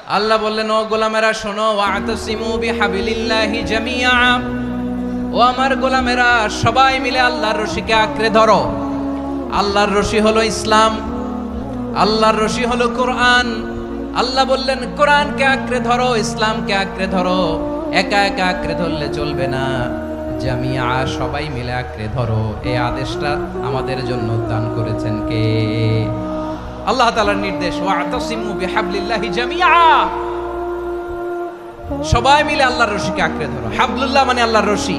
আল্লাহ বললেন, ও গোলামেরা শোনো, ওয়াতাসিমু বিহাবিলিল্লাহি জামিআ, ও আমার গোলামেরা সবাই মিলে আল্লাহর রশিকে আঁকড়ে ধরো। আল্লাহর রশি হলো ইসলাম, আল্লাহর রশি হলো কোরআন। আল্লাহ বললেন কোরআনকে আঁকড়ে ধরো, ইসলামকে আঁকড়ে ধরো। একা একা আঁকড়ে ধরলে চলবে না, জামিআ সবাই মিলে আঁকড়ে ধরো। এই আদেশটা আমাদের জন্য দান করেছেন কে? আল্লাহ তাআলার নির্দেশ, ওয়াতাসিমু বিহাবলিল্লাহি জামিআ, সবাই মিলে আল্লাহর রশিকে আঁকড়ে ধরো। হাবলুল্লাহ মানে আল্লাহর রশি।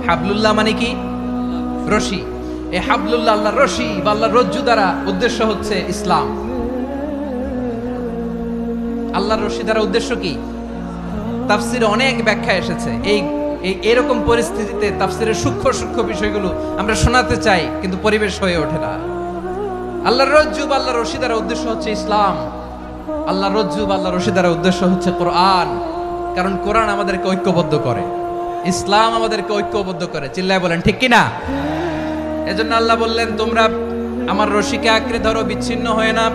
হাবলুল্লাহ মানে কি? রশি। এই হাবলুল্লাহ আল্লাহর রশি বা আল্লাহর রজ্জু দ্বারা উদ্দেশ্য হচ্ছে ইসলাম। আল্লাহর রশি দ্বারা উদ্দেশ্য কি? তাফসিরে অনেক ব্যাখ্যা এসেছে। এরকম পরিস্থিতিতে তাফসিরের সূক্ষ্ম সূক্ষ্ম বিষয়গুলো আমরা শোনাতে চাই, কিন্তু পরিবেশ হয়ে ওঠে না। আল্লাহর রজ্জু বা আল্লাহর রশি দ্বারা উদ্দেশ্য হচ্ছে ইসলাম। আল্লাহর রজ্জু বা আল্লাহর রশি দ্বারা উদ্দেশ্য হচ্ছে কোরআন। কারণ কোরআন আমাদেরকে ঐক্যবদ্ধ করে, ইসলাম আমাদেরকে ঐক্যবদ্ধ করে। চিল্লায় বলেন ঠিক কিনা? এজন্য আল্লাহ বললেন, তোমরা আমার রশিকে আঁকড়ে ধরো, বিচ্ছিন্ন হয়ে না।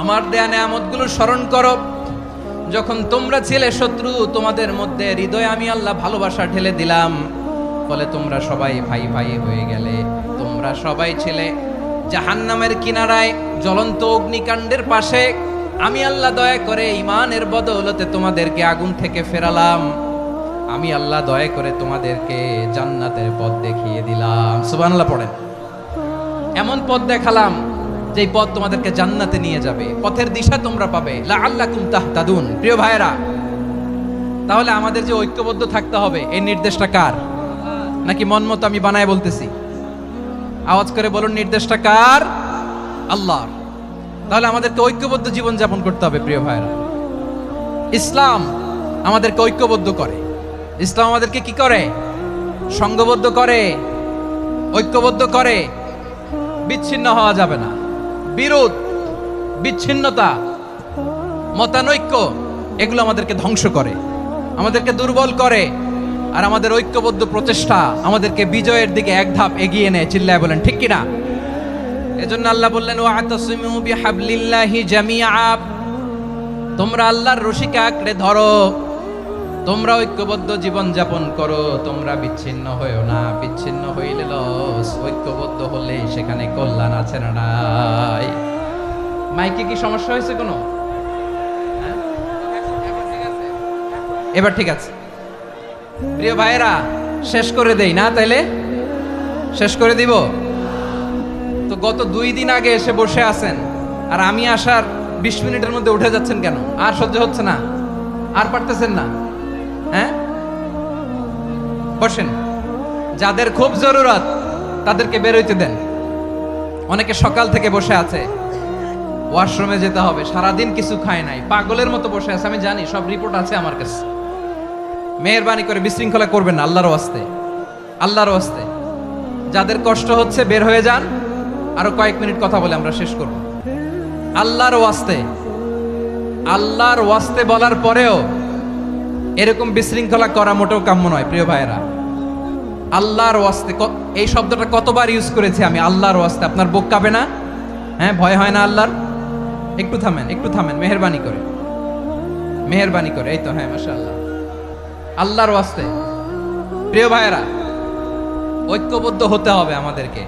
আমার দেয়া নেয়ামতগুলো স্মরণ করো। যখন তোমরা ছিলে শত্রু, তোমাদের মধ্যে হৃদয়ে আমি আল্লাহ ভালোবাসা ঢেলে দিলাম, ফলে তোমরা সবাই ভাই ভাই হয়ে গেলে। তোমরা সবাই ছিলে জাহান্নামের কিনারায়, জ্বলন্ত অগ্নিকাণ্ডের পাশে। আমি আল্লাহ দয়া করে ঈমানের বদৌলতে তোমাদেরকে আগুন থেকে ফেরালাম। আমি আল্লাহ দয়া করে তোমাদেরকে জান্নাতের পথ দেখিয়ে দিলাম। সুবহানাল্লাহ পড়েন। এমন পথ দেখালাম যেই পথ তোমাদেরকে জান্নাতে নিয়ে যাবে, পথের দিশা তোমরা পাবে। লাআল্লাকুম তাহতাদুন। প্রিয় ভাইরা, তাহলে আমাদের যে ঐক্যবদ্ধ থাকতে হবে, এই নির্দেশটা কার? নাকি মন মতো আমি বানায় বলতেছি? আওয়াজ করে বলুন, নির্দেশটা কার? আল্লাহর। তাহলে আমাদেরকে ঐক্যবদ্ধ জীবন যাপন করতে হবে। প্রিয় ভাইরা, ইসলাম আমাদেরকে ঐক্যবদ্ধ করে। ইসলাম আমাদেরকে কি করে? সংঘবদ্ধ করে, ঐক্যবদ্ধ করে। বিচ্ছিন্ন হওয়া যাবে না। বিরোধ, বিচ্ছিন্নতা, মতানৈক্য, এগুলো আমাদেরকে ধ্বংস করে, আমাদেরকে দুর্বল করে। আর আমাদের ঐক্যবদ্ধ প্রচেষ্টা আমাদেরকে বিজয়ের দিকে এক ধাপ এগিয়ে নেয়। চিল্লায় বলেন ঠিক কিনা? এজন্য আল্লাহ বললেন, ওয়াতাসিমু বিহাবলিল্লাহি জামিআ, তোমরা আল্লাহর রশিকে আঁকড়ে ধরো, তোমরা ঐক্যবদ্ধ জীবন যাপন করো, তোমরা বিচ্ছিন্ন হইও না। বিচ্ছিন্ন হইলে লস, ঐক্যবদ্ধ হলে সেখানে কল্যাণ আছে না নাই? মাইকে কি সমস্যা হয়েছে কোনো? এবার ঠিক আছে? প্রিয় ভাইয়েরা, শেষ করে দেই না? তাইলে শেষ করে দিব তো। গত 2 দিন আগে এসে বসে আছেন, আর আমি আসার 20 মিনিটের মধ্যে উঠে যাচ্ছেন কেন? আর সহ্য হচ্ছে না? আর পারতেছেন না? হ্যাঁ, বসেন। যাদের খুব জরুরত তাদেরকে বের হইতে দেন। অনেকে সকাল থেকে বসে আছে, ওয়াশরুমে যেতে হবে, সারাদিন কিছু খায় নাই, পাগলের মতো বসে আছে। আমি জানি, সব রিপোর্ট আছে আমার কাছে। মেহেরবানি করে বিশৃঙ্খলা করবেন না, আল্লাহর ওয়াস্তে, আল্লাহর ওয়াস্তে। যাদের কষ্ট হচ্ছে বের হয়ে যান। আরো কয়েক মিনিট কথা বলে আমরা শেষ করব। আল্লাহর ওয়াস্তে, আল্লাহর ওয়াস্তে বলার পরেও এরকম বিশৃঙ্খলা করা মোটেও কাম্য নয়। প্রিয় ভাইয়েরা, আল্লাহর ওয়াস্তে, এই শব্দটা কতবার ইউজ করেছি আমি, আল্লাহর ওয়াস্তে। আপনার বুক কাঁপে না? হ্যাঁ, ভয় হয় না আল্লাহর? একটু থামেন, একটু থামেন, মেহেরবানি করে, মেহেরবানি করে। এই তো, হ্যাঁ, মাশাআল্লাহ। আল্লাহর ওয়াস্তে প্রিয় ভাইয়েরা, ঐক্যবদ্ধ হতে হবে আমাদেরকে।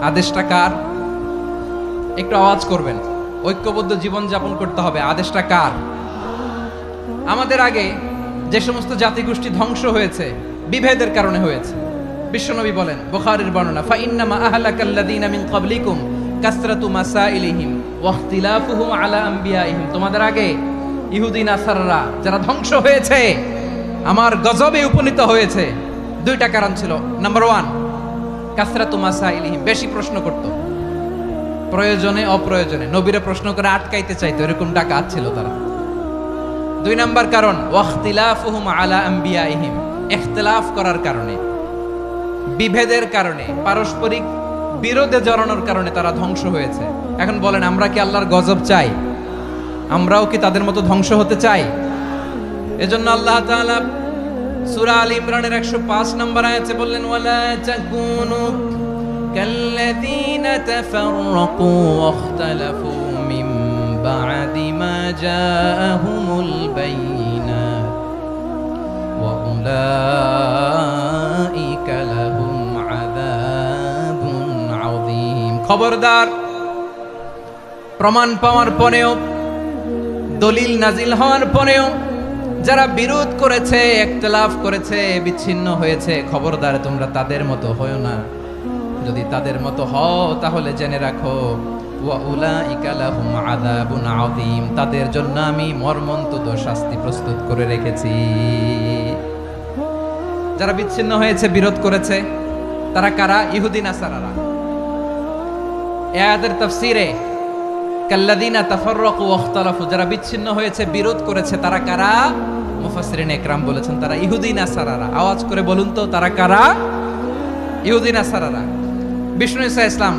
আদেশটা কার? একটু আওয়াজ করবেন। ঐক্যবদ্ধ জীবন যাপন করতে হবে। আদেশটা কার? আমাদের আগে যে সমস্ত জাতিগোষ্ঠী ধ্বংস হয়েছে, বিভেদের কারণে হয়েছে। বিশ্বনবী বলেন, বুখারীর বর্ণনা, ফা ইন্নামা আহলাকাল্লাযীনা মিন ক্বাবলিকুম কাসরাতু মাসাইলিহিম ওয়া ইখতিলাফুহুম আলা আমবিয়াইহিম। তোমাদের আগে ইহুদি নাসারারা যারা ধ্বংস হয়েছে, আমার গজবে উপনীত হয়েছে, 2টা কারণ ছিল। নাম্বার 1, কাসরাতু মাসাইলিহিম, বেশি প্রশ্ন করত, প্রয়োজনে অপ্রয়োজনে নবীরা প্রশ্ন করে আটকাইতে চাইতো, এরকম ডাকাত ছিল তারা। 2 নাম্বার কারণ, ওয়াখতিলাফুহুম আলা আমবিয়াইহিম, ইখতিলাফ করার কারণে, বিভেদের কারণে, পারস্পরিক বিরোধে জড়ানোর কারণে তারা ধ্বংস হয়েছে। এখন বলেন, আমরা কি আল্লাহর গজব চাই? আমরাও কি তাদের মতো ধ্বংস হতে চাই? এজন্য আল্লাহ তাআলা সূরা আল ইমরানের 105 নম্বর আয়াতে বললেন, ওয়ালা তাকুনু কাল্লাযীনা তাফাররাকু ওয়াখতালাফু মিন বা'দি মা জাআহুমুল বাইয়িনাত ওয়া উলাইকা লাহুম আযাবুন আযীম। খবরদার, প্রমাণ পাওয়ার পরেও, দলিল নাজিল হওয়ার পরেও যারা বিরোধ করেছে, ইখতিলাফ করেছে, বিচ্ছিন্ন হয়েছে, খবরদার তোমরা তাদের মতো হয়ো না। যদি তাদের মতো হও তাহলে জেনে রাখো ওয়া উলাইকা লাহুম আযাবুন আযীম, তাদের জন্য আমি মর্মন্তুদ শাস্তি প্রস্তুত করে রেখেছি। যারা বিচ্ছিন্ন হয়েছে, বিরোধ করেছে, তারা কারা? ইহুদি নাসারারা। এই আয়াতের তাফসীরে কাল্লাযীনা তাফাররাকু ওয়া ইখতালাফু, যারা বিচ্ছিন্ন হয়েছে, বিরোধ করেছে, তারা কারা? মুফাসসিরিন ইকরাম বলেছেন তারা ইহুদি নাসারারা। আওয়াজ করে বলুন তো, তারা কারা? ইহুদি নাসারারা। বিষ্ণু ঈসা ইসলাম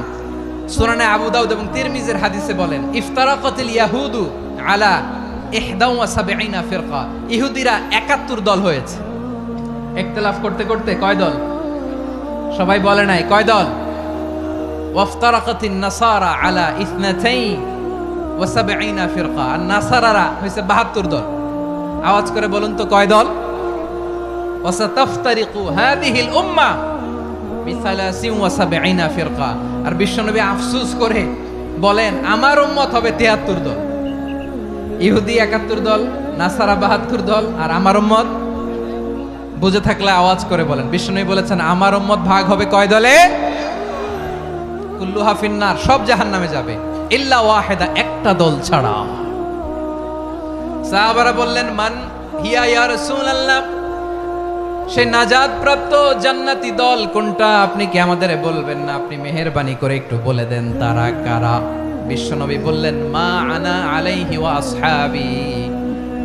সুনানে আবু দাউদ এবং তিরমিজির হাদিসে বলেন, ইফতারাকাতিল ইয়াহুদু আলা 71 ফিরকা, ইহুদিরা 71 দল হয়েছে। ইখতিলাফ করতে করতে কয় দল? সবাই বলে নাই, কয় দল? ওয়াফতারাকাতিন নাসারা আলা 72 ফিরকা, আর নাসারারা হইছে 72 দল। আওয়াজ করে বলুন তো, কয় দল? ওয়াসাতাফতারিকু হাদিহিল উম্মাহ বি73 ফিরকা। আর বিশ্বনবী আফসোস করে বলেন, আমার উম্মত হবে 73 দল। ইহুদি 71 দল, নাসারা 72 দল, আর আমার উম্মত, বুঝে থাকলে আওয়াজ করে বলেন। বিশ্বনবী বলেছেন আমার উম্মত ভাগ হবে কয় দলে? কুল্লুহা ফিন্নার, সব জাহান্নামে যাবে, ইল্লা ওয়াহিদা, একটা দল ছাড়া। সাহাবারা বললেন, মান হিয়া ইয়া রাসূলুল্লাহ, সে নাজাত প্রাপ্ত জান্নাতি দল কোনটা? আপনি কি আমাদের বলবেন না? আপনি মেহেরবানি করে একটু বলে দেন তারা কারা। বিশ্বনবী বললেন, মা আনা আলাইহি ওয়া আসহাবি,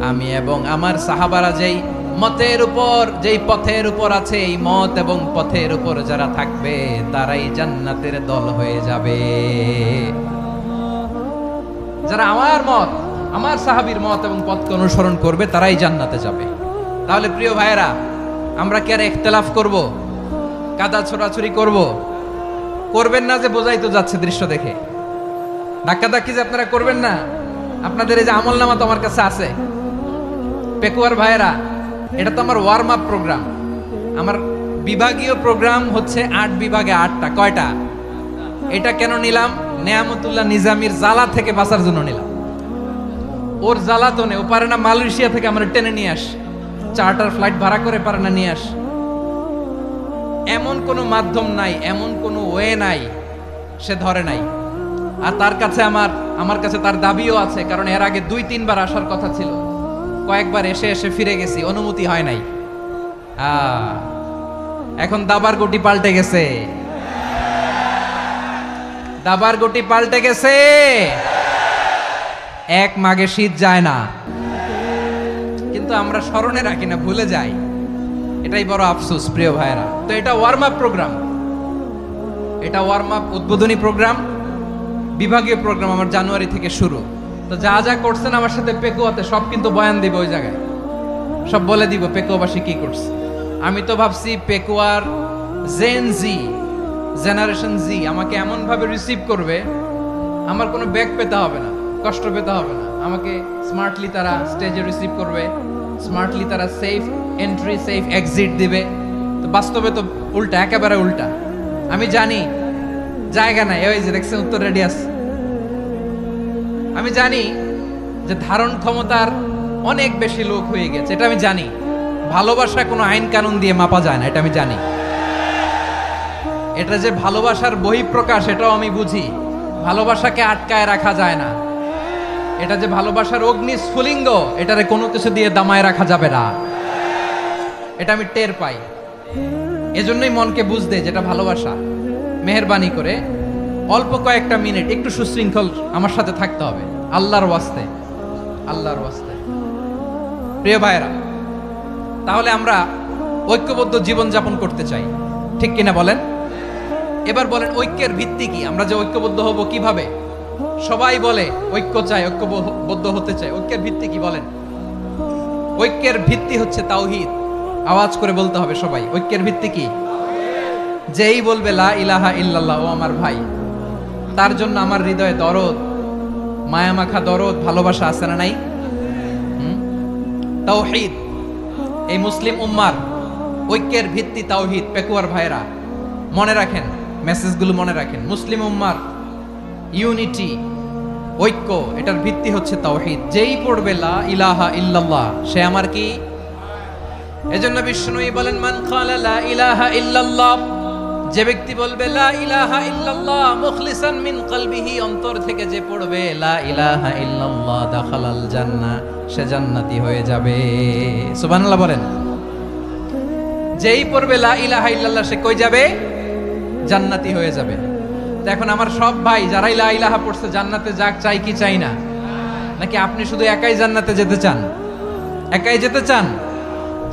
আমি এবং আমার সাহাবারা যেই মতের উপর, যেই পথের উপর আছে, এই মত এবং পথের উপর যারা থাকবে তারাই জান্নাতের দল হয়ে যাবে। যারা আমার মত, আমার সাহাবীর মত এবং পথকে অনুসরণ করবে তারাই জান্নাতে যাবে। তাহলে প্রিয় ভাইয়েরা, আমরা কি আর ইখতিলাফ করব? কাদা ছোড়াছুরি করব? করবেন না যে বোঝাই তো যাচ্ছে দৃশ্য দেখে। ধাক্কাধাক্কি যে আপনারা করবেন না। আপনাদের এই যে আমলনামা তো আমার কাছে আছে। পেকুয়ার ভাইয়েরা, এটা তো আমার ওয়ার্ম আপ প্রোগ্রাম। আমার বিভাগীয় প্রোগ্রাম হচ্ছে 8 বিভাগে 8টা। কয়টা? এটা কেন নিলাম? নেয়ামতুল্লাহ নিজামীর জ্বালা থেকে বাঁচার জন্য নিলাম। ওর জ্বালাতনে ও পারে না মালয়েশিয়া থেকে আমরা টেনে নিয়ে আস, চার্টার ফ্লাইট ভাড়া করে পারে না নিয়ে আস। এমন কোনো মাধ্যম নাই, এমন কোনো ওয়ে নাই সে ধরে নাই। আর তার কাছে আমার কাছে তার দাবিও আছে, কারণ এর আগে 2-3 বার আসার কথা ছিল। কয়েকবার এসে এসে ফিরে গেছি, অনুমতি হয় নাই। এখন দাবার গুটি পাল্টে গেছে, দাবার গুটি পাল্টে গেছে। এক মাঘে শীত যায় না, কিন্তু আমরা স্মরণে রাখি না, ভুলে যাই। এটাই বড় আফসোস প্রিয় ভাইরা। তো এটা ওয়ার্ম আপ প্রোগ্রাম, এটা ওয়ার্ম আপ উদ্বোধনী প্রোগ্রাম, বিভাগীয় প্রোগ্রাম আমার জানুয়ারি থেকে শুরু। তো যা যা করছেন আমার সাথে পেকুয়াতে সব কিন্তু বয়ান দিব, ওই জায়গায় সব বলে দিব পেকুয়াবাসী কি করছে। আমি তো ভাবছি পেকুয়ার জেনারেশন জি আমাকে এমন ভাবে রিসিভ করবে, আমার কোনো ব্যাক পেতে হবে না, কষ্ট পেতে হবে না। আমাকে স্মার্টলি তারা স্টেজে রিসিভ করবে, স্মার্টলি তারা সেফ এন্ট্রি সেফ এক্সিট দিবে। তো বাস্তবে তো উল্টা, একেবারে উল্টা। আমি জানি জায়গা নাই, ওই যে দেখছেন উত্তর রেডিয়াস। আমি জানি যে ধারণ ক্ষমতার অনেক বেশি লোক হয়ে গেছে, এটা আমি জানি। ভালোবাসা কোনো আইন কানুন দিয়ে মাপা যায় না, এটা আমি জানি। এটা যে ভালোবাসার বহিঃপ্রকাশ, এটাও আমি বুঝি। ভালোবাসাকে আটকায় রাখা যায় না। এটা যে ভালোবাসার অগ্নি স্ফুলিঙ্গ, এটারে কোনো কিছু দিয়ে দামায় রাখা যাবে না, এটা আমি টের পাই। এজন্যই মনকে বুঝতে যেটা ভালোবাসা। মেহেরবানি করে অল্প কয়েকটা মিনিট একটু সুশৃঙ্খল আমার সাথে থাকতে হবে, আল্লাহর ওয়াস্তে, আল্লাহর ওয়াস্তে। প্রিয় ভাইরা, তাহলে আমরা ঐক্যবদ্ধ জীবন যাপন করতে চাই, ঠিক কিনা বলেন? এবার বলেন ঐক্যের ভিত্তি কি? আমরা যে ঐক্যবদ্ধ হব কিভাবে? সবাই বলে ঐক্য চাই, ঐক্যবদ্ধ হতে চাই। ঐক্যের ভিত্তি কি বলেন? ঐক্যের ভিত্তি হচ্ছে তাওহীদ। আওয়াজ করে বলতে হবে সবাই, ঐক্যের ভিত্তি কি? যেই বলবে লা ইলাহা ইল্লাল্লাহ, ও আমার ভাই, তার জন্য আমার হৃদয়ে দরদ, মায়া মাখা দরদ ভালোবাসা আছে না নাই? তাওহীদ, এই মুসলিম উম্মার ঐক্যের ভিত্তি তাওহীদ। পেকুয়ার ভাইরা মনে রাখেন, মেসেজগুলো মনে রাখেন। মুসলিম উম্মার ইউনিটি, ঐক্য, এটার ভিত্তি হচ্ছে তাওহীদ। যেই পড়বে লা ইলাহা ইল্লাল্লাহ সে আমার কি? এজন্য বিষ্ণুই বলেন, মান ক্বালা লা ইলাহা ইল্লাল্লাহ, যে ব্যক্তি বলবে লা ইলাহা ইল্লাল্লাহ মুখলিসান মিন কলবিহি, অন্তর থেকে যে পড়বে লা ইলাহা ইল্লাল্লাহ, দাখালাল জান্নাহ, সে জান্নাতি হয়ে যাবে। সুবহানাল্লাহ বলেন। যেই পড়বে লা ইলাহা ইল্লাল্লাহ সে কই যাবে? জান্নাতি হয়ে যাবে। তো এখন আমার সব ভাই যারাই লা ইলাহা পড়ছে জান্নাতে যাক, চাই কি চাই না? নাকি আপনি শুধু একাই জান্নাতে যেতে চান? একাই যেতে চান?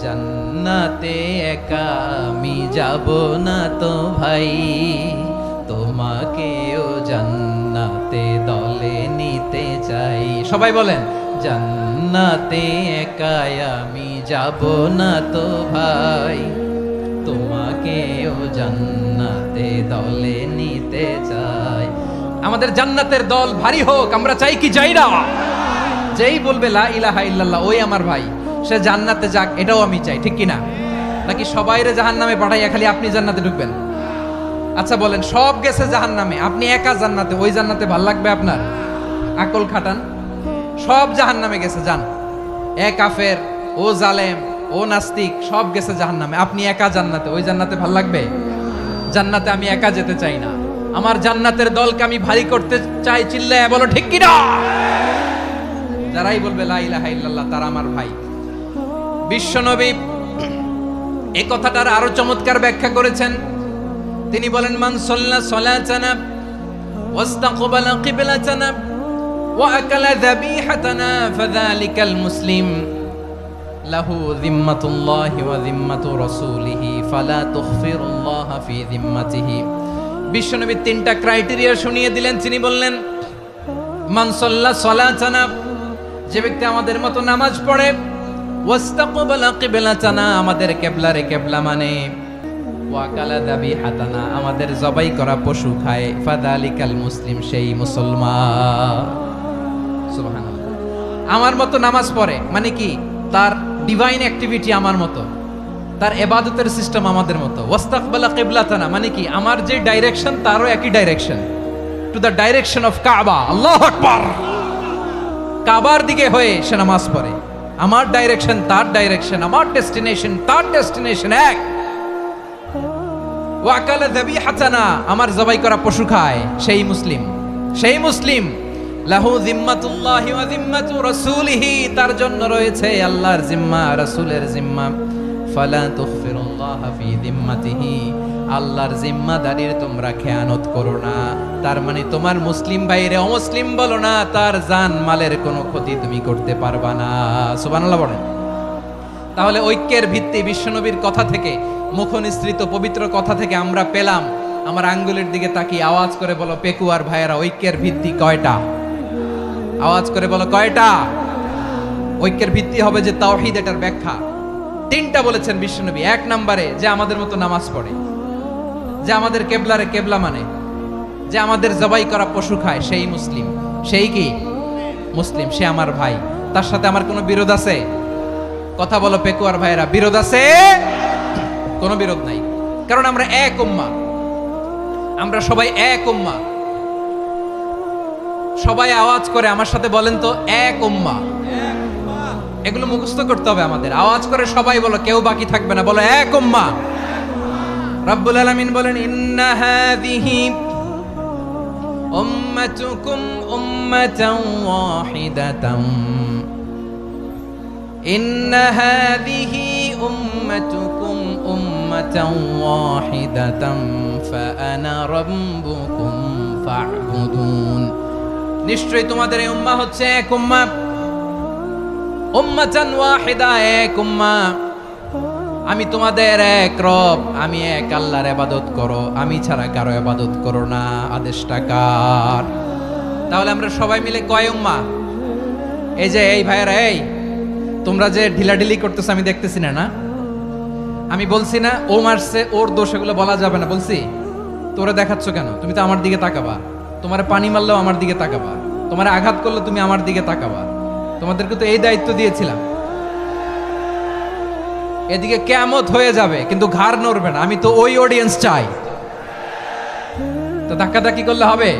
জান্নাতে একা আমি যাব না তো ভাই, তোমাকেও জান্নাতে দলে নিতে চাই। সবাই বলেন, জান্নাতে একা আমি যাব না তো ভাই, তোমাকেও জান্নাতে দলে নিতে চাই। আমাদের জান্নাতের দল ভারী হোক, আমরা চাই কি চাই না? যেই বলবে লা ইলাহা ইল্লাল্লাহ ওই আমার ভাই, সে জান্নাতে যাক, এটাও আমি চাই, ঠিক কিনা? নাকি সবাইরে জাহান্নামে পাঠাইয়া খালি আপনি জান্নাতে ঢুকবেন? আচ্ছা বলেন, সব গেছে জাহান্নামে, আপনি একা জান্নাতে, ওই জান্নাতে ভাল লাগবে আপনার? আকল খাটান। সব জাহান্নামে গেছে, যান। এ কাফের, ও জালেম, ও নাস্তিক, সব গেছে জাহান্নামে, আপনি একা জান্নাতে, ওই জান্নাতে ভাল লাগবে? জান্নাতে আমি একা যেতে চাই না, আমার জান্নাতের দলকে আমি ভারী করতে চাই। চিল্লায় বলো ঠিক কিনা? যারাই বলবে লা ইলাহা ইল্লাল্লাহ তারা আমার ভাই। বিশ্বনবী এই কথাটার আরো চমৎকার ব্যাখ্যা করেছেন। তিনি বলেন, মান সাল্লা সালাতানা ওয়াস্তাকবালা কিবলাতানা ওয়া আকালা যাবিহাতানা ফাযালিকাল মুসলিম লাহু যিম্মাতুল্লাহি ওয়া যিম্মাতু রাসূলিহি ফালা তুগফিরুল্লাহা ফি যিম্মাতিহি। বিশ্বনবী তিনটা ক্রাইটেরিয়া শুনিয়ে দিলেন। তিনি বললেন, মান সাল্লা সালাতানা, যে ব্যক্তি আমাদের মতো নামাজ পড়ে, ওয়াস্তাকবালা কিবলাতানা, আমাদের কিবলারে কিবলা মানে, ওয়া আকালা যাবিহাতানা, আমাদের জবাই করা পশু খায়, ফাযালিকাল মুসলিম, সেই মুসলমান। সুবহানাল্লাহ। আমার মতো নামাজ পড়ে মানে কি? তার ডিভাইন অ্যাক্টিভিটি আমার মতো, তার ইবাদতের সিস্টেম আমাদের মতো। ওয়াস্তাকবালা কিবলাতানা মানে কি? আমার যে ডাইরেকশন তারও একই direction, to the direction of কাবা। আল্লাহু আকবার। কাবার দিকে হয়ে সে নামাজ পড়ে। আমার ডাইরেকশন তার ডাইরেকশন, আমার ডেস্টিনেশন তার ডেস্টিনেশন এক। ওয়া আকালা যাবিহাতানা, আমার জবাই করা পশু খায়, সেই মুসলিম। সেই মুসলিম। লাহু যিম্মাতুল্লাহি ওয়া যিম্মাতু রাসূলিহি, তার জন্য রয়েছে আল্লাহর জিম্মা, রাসূলের জিম্মা। ফালা তুগফিরুল্লাহা ফি যিম্মাতিহি, আল্লাহর জিম্মাদারির তোমরা খেয়ানত করো না। তার মানে তোমার মুসলিম ভাইরে অমুসলিম বলো না, তার জান মালের কোনো ক্ষতি তুমি করতে পারবা না। সুবহানাল্লাহ বলেন। তাহলে ঐক্যের ভিত্তি বিশ্বনবীর কথা থেকে, মুখনিসৃত পবিত্র কথা থেকে আমরা পেলাম। আমার আঙ্গুলের দিকে তাকিয়ে আওয়াজ করে বলো পেকুয়ার ভাইয়েরা, ঐক্যের ভিত্তি কয়টা? আওয়াজ করে বলো কয়টা? ঐক্যের ভিত্তি হবে যে তাওহীদ, এটার ব্যাখ্যা তিনটা বলেছেন বিশ্বনবী। এক নম্বরে, যে আমাদের মতো নামাজ পড়ে, যে আমাদের কেবলারে কেবলা মানে, যে আমাদের জবাই করা পশু খায়, সেই মুসলিম। সেই কি? মুসলিম। সে আমার ভাই। তার সাথে আমার কোনো বিরোধ আছে? কথা বলো পেকুয়ার ভাইয়েরা, বিরোধ আছে? কোনো বিরোধ নাই, কারণ আমরা এক উম্মাহ, আমরা সবাই এক উম্মাহ। সবাই আওয়াজ করে আমার সাথে বলেন তো, এক উম্মাহ। এগুলো মুখস্থ করতে হবে আমাদের। আওয়াজ করে সবাই বলো, কেউ বাকি থাকবে না, বলো এক উম্মাহ। রব্বুল আলামিন বলেন, ইন্না হাযিহি উম্মাতুকুম উম্মাতান ওয়াহিদাতান, ইন্না হাযিহি উম্মাতুকুম উম্মাতান ওয়াহিদাতান ফাআনা রাব্বুকুম ফা'বুদুন। নিশ্চয়ই তোমাদের এই উম্মাহ হচ্ছে এক উম্মাহ। উম্মাতান ওয়াহিদা, এক উম্মাহ। আমি তোমাদের এক রব, আমি এক আল্লাহর ইবাদত করো, আমি ছাড়া কারো ইবাদত করো না। আদেশটা কার? তাহলে আমরা সবাই মিলে কয় উম্মাহ? এই যে এই ভাইয়েরা, এই তোমরা যে ঢিলাঢিলি করতেছো আমি দেখতেছি না। আমি বলছি না ও মারছে, ওর দোষ, এগুলো বলা যাবে না। বলছি তোরা দেখাচ্ছ কেন? তুমি তো আমার দিকে তাকাবা। তোমার পানি মারলেও আমার দিকে তাকাবা। তোমার আঘাত করলে তুমি আমার দিকে তাকাবা। তোমাদেরকে তো এই দায়িত্ব দিয়েছিলাম। এদিকে কিয়ামত হয়ে যাবে কিন্তু ঘাড় নড়বে না, আমি তো ওই অডিয়েন্স চাই। তো ধাক্কাধাক্কি করলে হবে?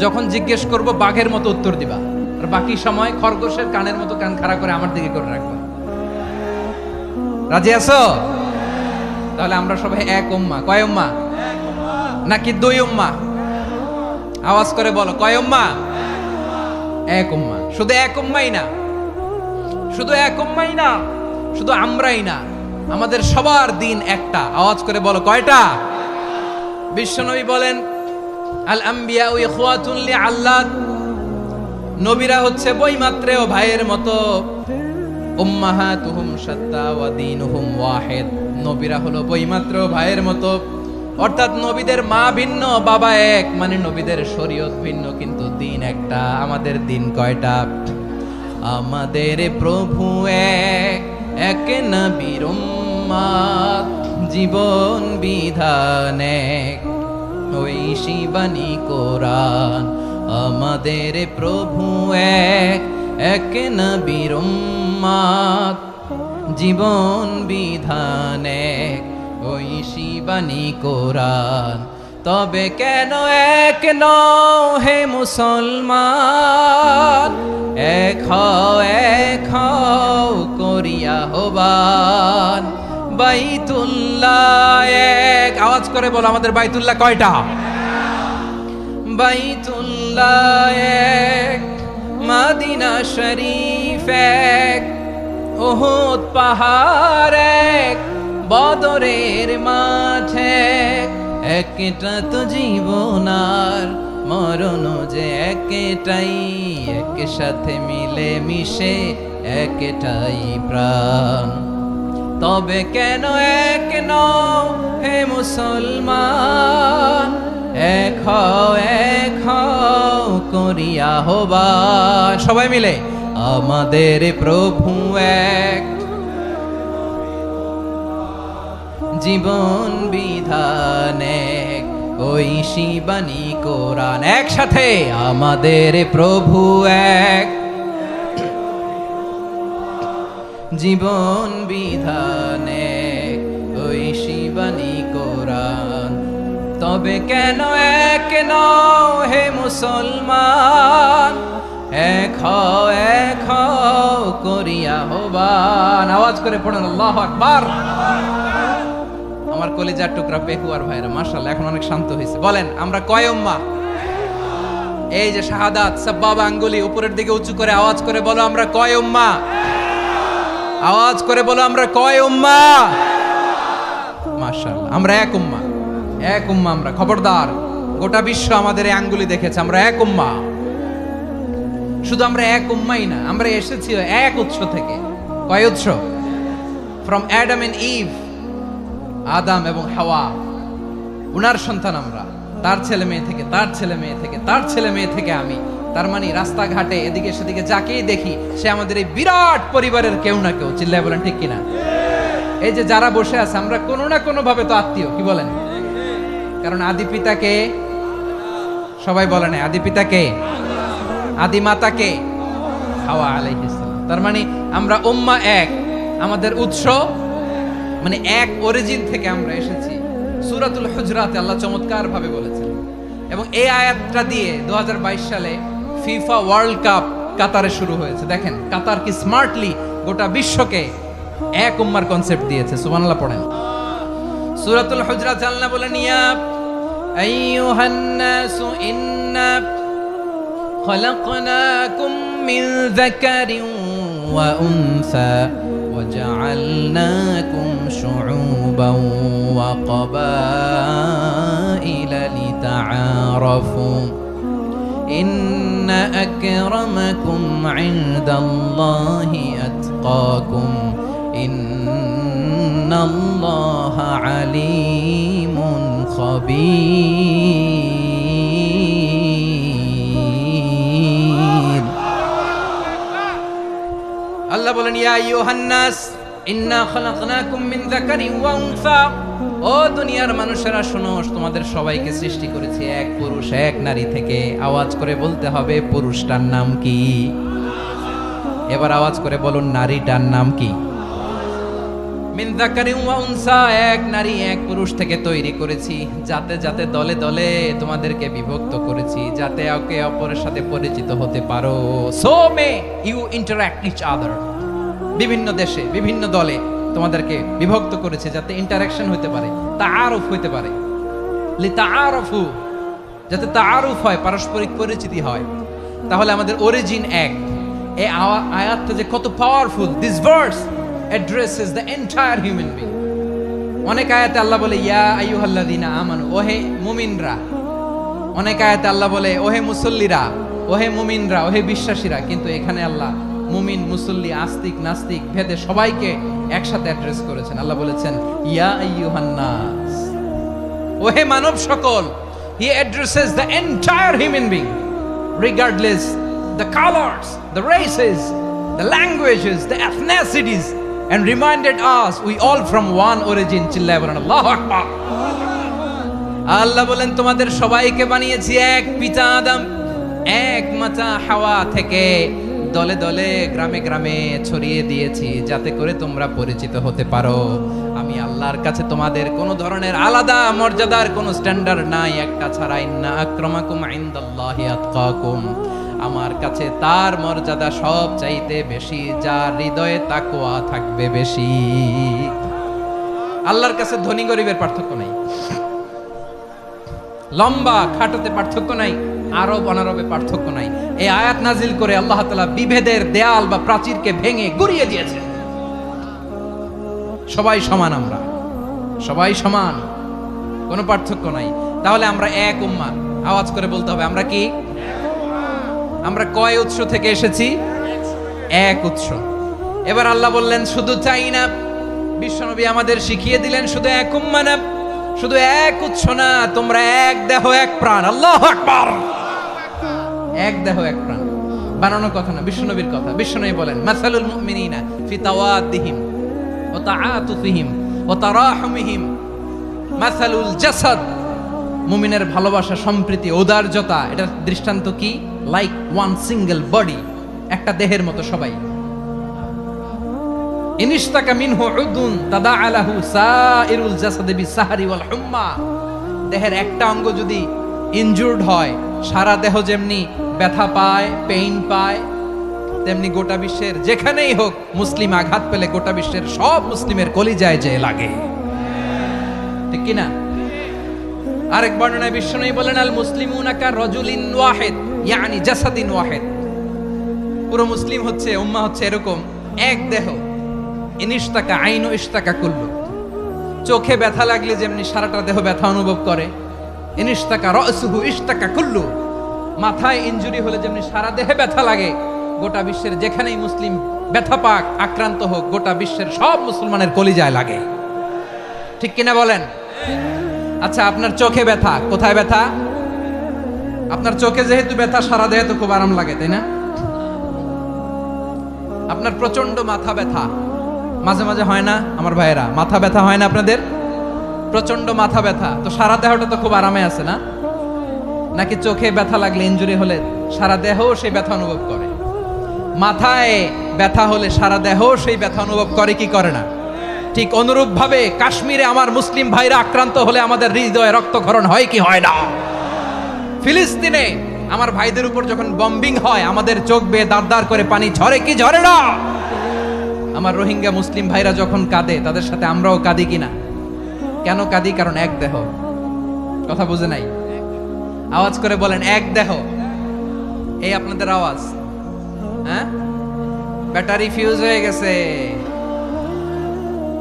যখন জিজ্ঞেস করব বাঘের মতো উত্তর দিবা, আর বাকি সময় খরগোশের কানের মতো কান খাড়া করে আমার দিকে করে রাখবা। রাজি আছো? তাহলে আমরা সবাই এক উম্মাহ। কয় উম্মাহ? নাকি দুই উম্মাহ? আওয়াজ করে বলো, কয় উম্মাহ? এক উম্মাহ। শুধু এক উম্মাই না, শুধু এক উম্মাই না, শুধু আমরাই না, আমাদের সবার দিন একটা। আওয়াজ করে বলো, কয়টা? বিশ্বনবী বলেন, আল আম্বিয়া ইখওয়াতুন লিআল্লাত, নবীরা হচ্ছে বৈমাত্রেয় ভাইয়ের মতো। উম্মাহাতুহুম শাত্তা ওয়া দীনুহুম ওয়াহিদ, নবীরা হলো বৈমাত্রেয় ভাইয়ের মতো। অর্থাৎ নবীদের মা ভিন্ন, বাবা এক, মানে নবীদের শরীয়ত ভিন্ন, কিন্তু দিন একটা। আমাদের দিন কয়টা? আমাদের প্রভু এক, এক নবীর উম্মাত, জীবন বিধান এক, ওই শিবানী কোরআন। আমাদের প্রভু এক, এক নবীর উম্মাত, জীবন বিধান এক, ওই শিবানী কোরআন। তবে কেন এক নও হে মুসলমান, এক হও করিয়া হবান। বাইতুল্লাহ এক, আওয়াজ করে বলো, আমাদের বাইতুল্লাহ কয়টা? বাইতুল্লাহ এক, মদিনা শরীফ এক, উহুদ পাহাড় এক, বদরের মাঠে একটা তো জীবন আর মরণ যে একটাই, একসাথে মিলে মিশে একটাই প্রাণ। তবে কেন এক নও হে মুসলমান, এক হও করিয়া হবান। সবাই মিলে, আমাদের প্রভু এক, জীবন বিধান এক, ওই শিবানী কোরআন। একসাথে, আমাদের প্রভু এক, জীবন বিধান এক, ওই শিবানী কোরআন। তবে কেন এক নও হে মুসলমান, এক হও করিয়া হবান। আওয়াজ করে পড়েন আল্লাহু আকবার। আমার কলিজার টুকরা পেকুয়ার ভাইরা মাশাআল্লাহ এখন অনেক শান্ত হয়েছে। বলেন, আমরা কয় উম্মাহ? এই যে শাহাদাত সাব্বাবা আঙ্গুলি উপরের দিকে উঁচু করে আওয়াজ করে বলো, আমরা কয় উম্মাহ? আওয়াজ করে বলো, আমরা কয় উম্মাহ? মাশাআল্লাহ, আমরা এক উম্মাহ, এক উম্মাহ আমরা। খবরদার, গোটা বিশ্ব আমাদের এই আঙ্গুলি দেখেছে, আমরা এক উম্মাহ। শুধু আমরা এক উম্মাই না, আমরা এসেছি এক উৎস থেকে। কয় উৎস? ফ্রম অ্যাডাম এন্ড ইভ, আদম এবং হাওয়া, উনার সন্তান আমরা। তার ছেলে মেয়ে থেকে, তার ছেলে মেয়ে থেকে, তার ছেলে মেয়ে থেকে আমি। তার মানে রাস্তাঘাটে এদিকে সেদিকে যাকেই দেখি সে আমাদের এই বিরাট পরিবারের কেউ না কেউ। চিল্লায় বলেন ঠিক কিনা? এই যে যারা বসে আছে, আমরা কোনো না কোনো ভাবে তো আত্মীয়। কি বলেন? কারণ আদি পিতাকে সবাই বলে না, আদি পিতাকে, আদি মাতাকে হাওয়া আলাইহিস সালাম। তার মানে আমরা উম্মাহ এক, আমাদের উৎস মানে এক অরিজিন থেকে আমরা এসেছি। সূরাতুল হুজরাতে আল্লাহ চমৎকার ভাবে বলেছেন, এবং এই আয়াতটা দিয়ে 2022 সালে ফিফা ওয়ার্ল্ড কাপ কাতারে শুরু হয়েছে। দেখেন কাতার কি স্মার্টলি গোটা বিশ্বকে এক উম্মার কনসেপ্ট দিয়েছে। সুবহানাল্লাহ পড়েন। সূরাতুল হুজরাত আল্লাহ বলেন, ইয়া আইয়ুহান নাসু ইন্না খলাকনাকুম মিন যাকারিন ওয়া উনসা وجعلناكم شعوبا وقبائل لتعارفوا إن أكرمكم عند الله أتقاكم إن الله عليم خبير আল্লাহ বলেন, ইয়া আইয়ুহান নাস ইন্না খালাকনাকুম মিন যাকারিন ওয়া উনসা ও দুনিয়ার মানুষেরা শোনো, তোমাদের সবাইকে সৃষ্টি করেছি এক পুরুষ এক নারী থেকে। আওয়াজ করে বলতে হবে পুরুষটার নাম কি? এবার আওয়াজ করে বলুন নারীটার নাম কি? মিন যাকারিন ওয়া উনসা, এক নারী এক পুরুষ থেকে তৈরি করেছি। যাতে যাতে দলে দলে তোমাদেরকে বিভক্ত করেছি, যাতে একে অপরের সাথে পরিচিত হতে পারো। So may you interact each other. বিভিন্ন দেশে বিভিন্ন দলে তোমাদেরকে বিভক্ত করেছে যাতে ইন্টারঅ্যাকশন হতে পারে, তাআরুফ হতে পারে। লিতাআরফু, যাতে তাআরুফ হয়, পারস্পরিক পরিচিতি হয়। তাহলে আমাদের অরিজিন এক। এই আয়াতটা যে কত powerful! This verse addresses the entire human being. অনেক আয়াতে আল্লাহ বলে ইয়া আইয়ুহাল্লাযীনা আমানু, ওহে মুমিনরা। অনেক আয়াতে আল্লাহ বলে ওহে মুসল্লিরা, ওহে মুমিনরা, ওহে বিশ্বাসীরা। কিন্তু এখানে আল্লাহ মুমিন মুসল্লি আস্তিক নাস্তিক ভেদে সবাইকে একসাথে অ্যাড্রেস করেছেন। আল্লাহ বলেছেন ইয়া আইয়ুহান নাস, ওহে মানব সকল। He addresses the entire human being regardless the colors, the races, the languages, the ethnicities, and reminded us we all from one origin. চিল্লায় বলেন আল্লাহু আকবার। আল্লাহ বলেন তোমাদের সবাইকে বানিয়েছি এক পিতা আদম, এক মাতা হাওয়া থেকে। দলে দলে গ্রামে গ্রামে ছড়িয়ে দিয়েছি যাতে করে তোমরা পরিচিত হতে পারো। আমি আল্লাহর কাছে তোমাদের কোনো ধরনের আলাদা মর্যাদার কোনো স্ট্যান্ডার্ড নাই একটা ছাড়া। ইন্না আক্রামাকুম ইনদাল্লাহি আতকাকুম, আমার কাছে তার মর্যাদা সব চাইতে বেশি যার হৃদয়ে তাকওয়া থাকবে বেশি। আল্লাহর কাছে ধনী গরিবের পার্থক্য নাই, লম্বা খাটোতে পার্থক্য নাই, আরব অনারবে পার্থক্য নাই। এই আয়াত নাজিল করে আল্লাহ তাআলা বিভেদের দেয়াল বা প্রাচীরকে ভেঙে গুড়িয়ে দিয়েছেন। সবাই সমান, আমরা সবাই সমান, কোনো পার্থক্য নাই। তাহলে আমরা এক উম্মাহ। আওয়াজ করে বলতে হবে আমরা কি? আমরা কয় উৎস থেকে এসেছি? এক উৎস। এবার আল্লাহ বললেন শুধু তাই না, বিশ্বনবী আমাদের শিখিয়ে দিলেন শুধু এক উম্মাহ না, শুধু এক উৎস না, তোমরা এক দেহ এক প্রাণ। আল্লাহু আকবার। এক দেহ এক প্রাণ বানানোর কথা না, বিশ্বনবীর কথা। বিশ্বনবী বলেন মাসালুল মুমিনিনা ফি তাওয়াদ্দিহিম ওয়া তাআতুফিহিম ওয়া তারাহুমিহিম মাসালুল জাসাদ। মুমিনের ভালোবাসা, সম্প্রীতি, ঔদার্যতা, এটা দৃষ্টান্ত কি? লাইক ওয়ান সিঙ্গেল বডি, একটা দেহের মতো সবাই। ইনিশতাকা মিনহু উদুন তাদাআ লাহু সাইরুল জাসাদি বিসাহরি ওয়াল হুম্মা। দেহের একটা অঙ্গ যদি ইনজুরড হয়, সারা দেহ যেমনি ব্যথা পায়, পেইন পায়, তেমনি গোটা বিশ্বের যেখানেই হোক মুসলিম আঘাত পেলে গোটা বিশ্বের সব মুসলিমের কলিজায় যে লাগে, ঠিক কি না? আরেক বর্ণনায় বিশ্বনবী বলেন আল মুসলিমুনা কা রাজুলিন ওয়াহিদ, ইয়ানি জাসাদিন ওয়াহিদ। পুরো মুসলিম হচ্ছে, উম্মাহ হচ্ছে এরকম এক দেহ। ইনিশতাকা আইনু ইশতাকা কুল্লু। চোখে ব্যথা লাগলে যেমনি সারাটা দেহ ব্যথা অনুভব করে, ইনিশতাকা রাসুহু ইশতাকা কুল্লু। মাথায় ইনজুরি হলে যেমনি সারা দেহে ব্যথা লাগে, গোটা বিশ্বের যেখানেই মুসলিম ব্যথা পাক, আক্রান্ত হোক, গোটা বিশ্বের সব মুসলমানের কলিজায় লাগে, ঠিক কিনা বলেন? আচ্ছা, আপনার চোখে ব্যথা, কোথায় ব্যথা? আপনার চোখে যেহেতু ব্যথা, সারা দেহে তো খুব আরাম লাগে, তাই না? আপনার প্রচন্ড মাথা ব্যথা মাঝে মাঝে হয় না আমার ভাইয়েরা? মাথা ব্যথা হয় না আপনাদের? প্রচন্ড মাথা ব্যথা, তো সারা দেহটা তো খুব আরামে আছে না? নাকি চোখে ব্যথা লাগলে, ইনজুরি হলে সারা দেহ সেই ব্যথা অনুভব করে? মাথায় ব্যথা হলে সারা দেহ সেই ব্যথা অনুভব করে কি করে না? ঠিক অনুরূপ ভাবে কাশ্মীরে আমার মুসলিম ভাইরা আক্রান্ত হলে আমাদের হৃদয়ে রক্তক্ষরণ হয় কি হয় না? ফিলিস্তিনে আমার ভাইদের উপর যখন বম্বিং হয়, আমাদের চোখ বেয়ে দাঁড় দাঁড় করে পানি ঝরে কি ঝরে না? আমার রোহিঙ্গা মুসলিম ভাইরা যখন কাঁদে, তাদের সাথে আমরাও কাঁদি কিনা? কেন কাঁদি? কারণ এক দেহ। কথা বুঝে নাই? আওয়াজ করে বলেন এক দেহ। এই আপনাদের আওয়াজ, হ্যাঁ? ব্যাটারি ফিউজ হয়ে গেছে,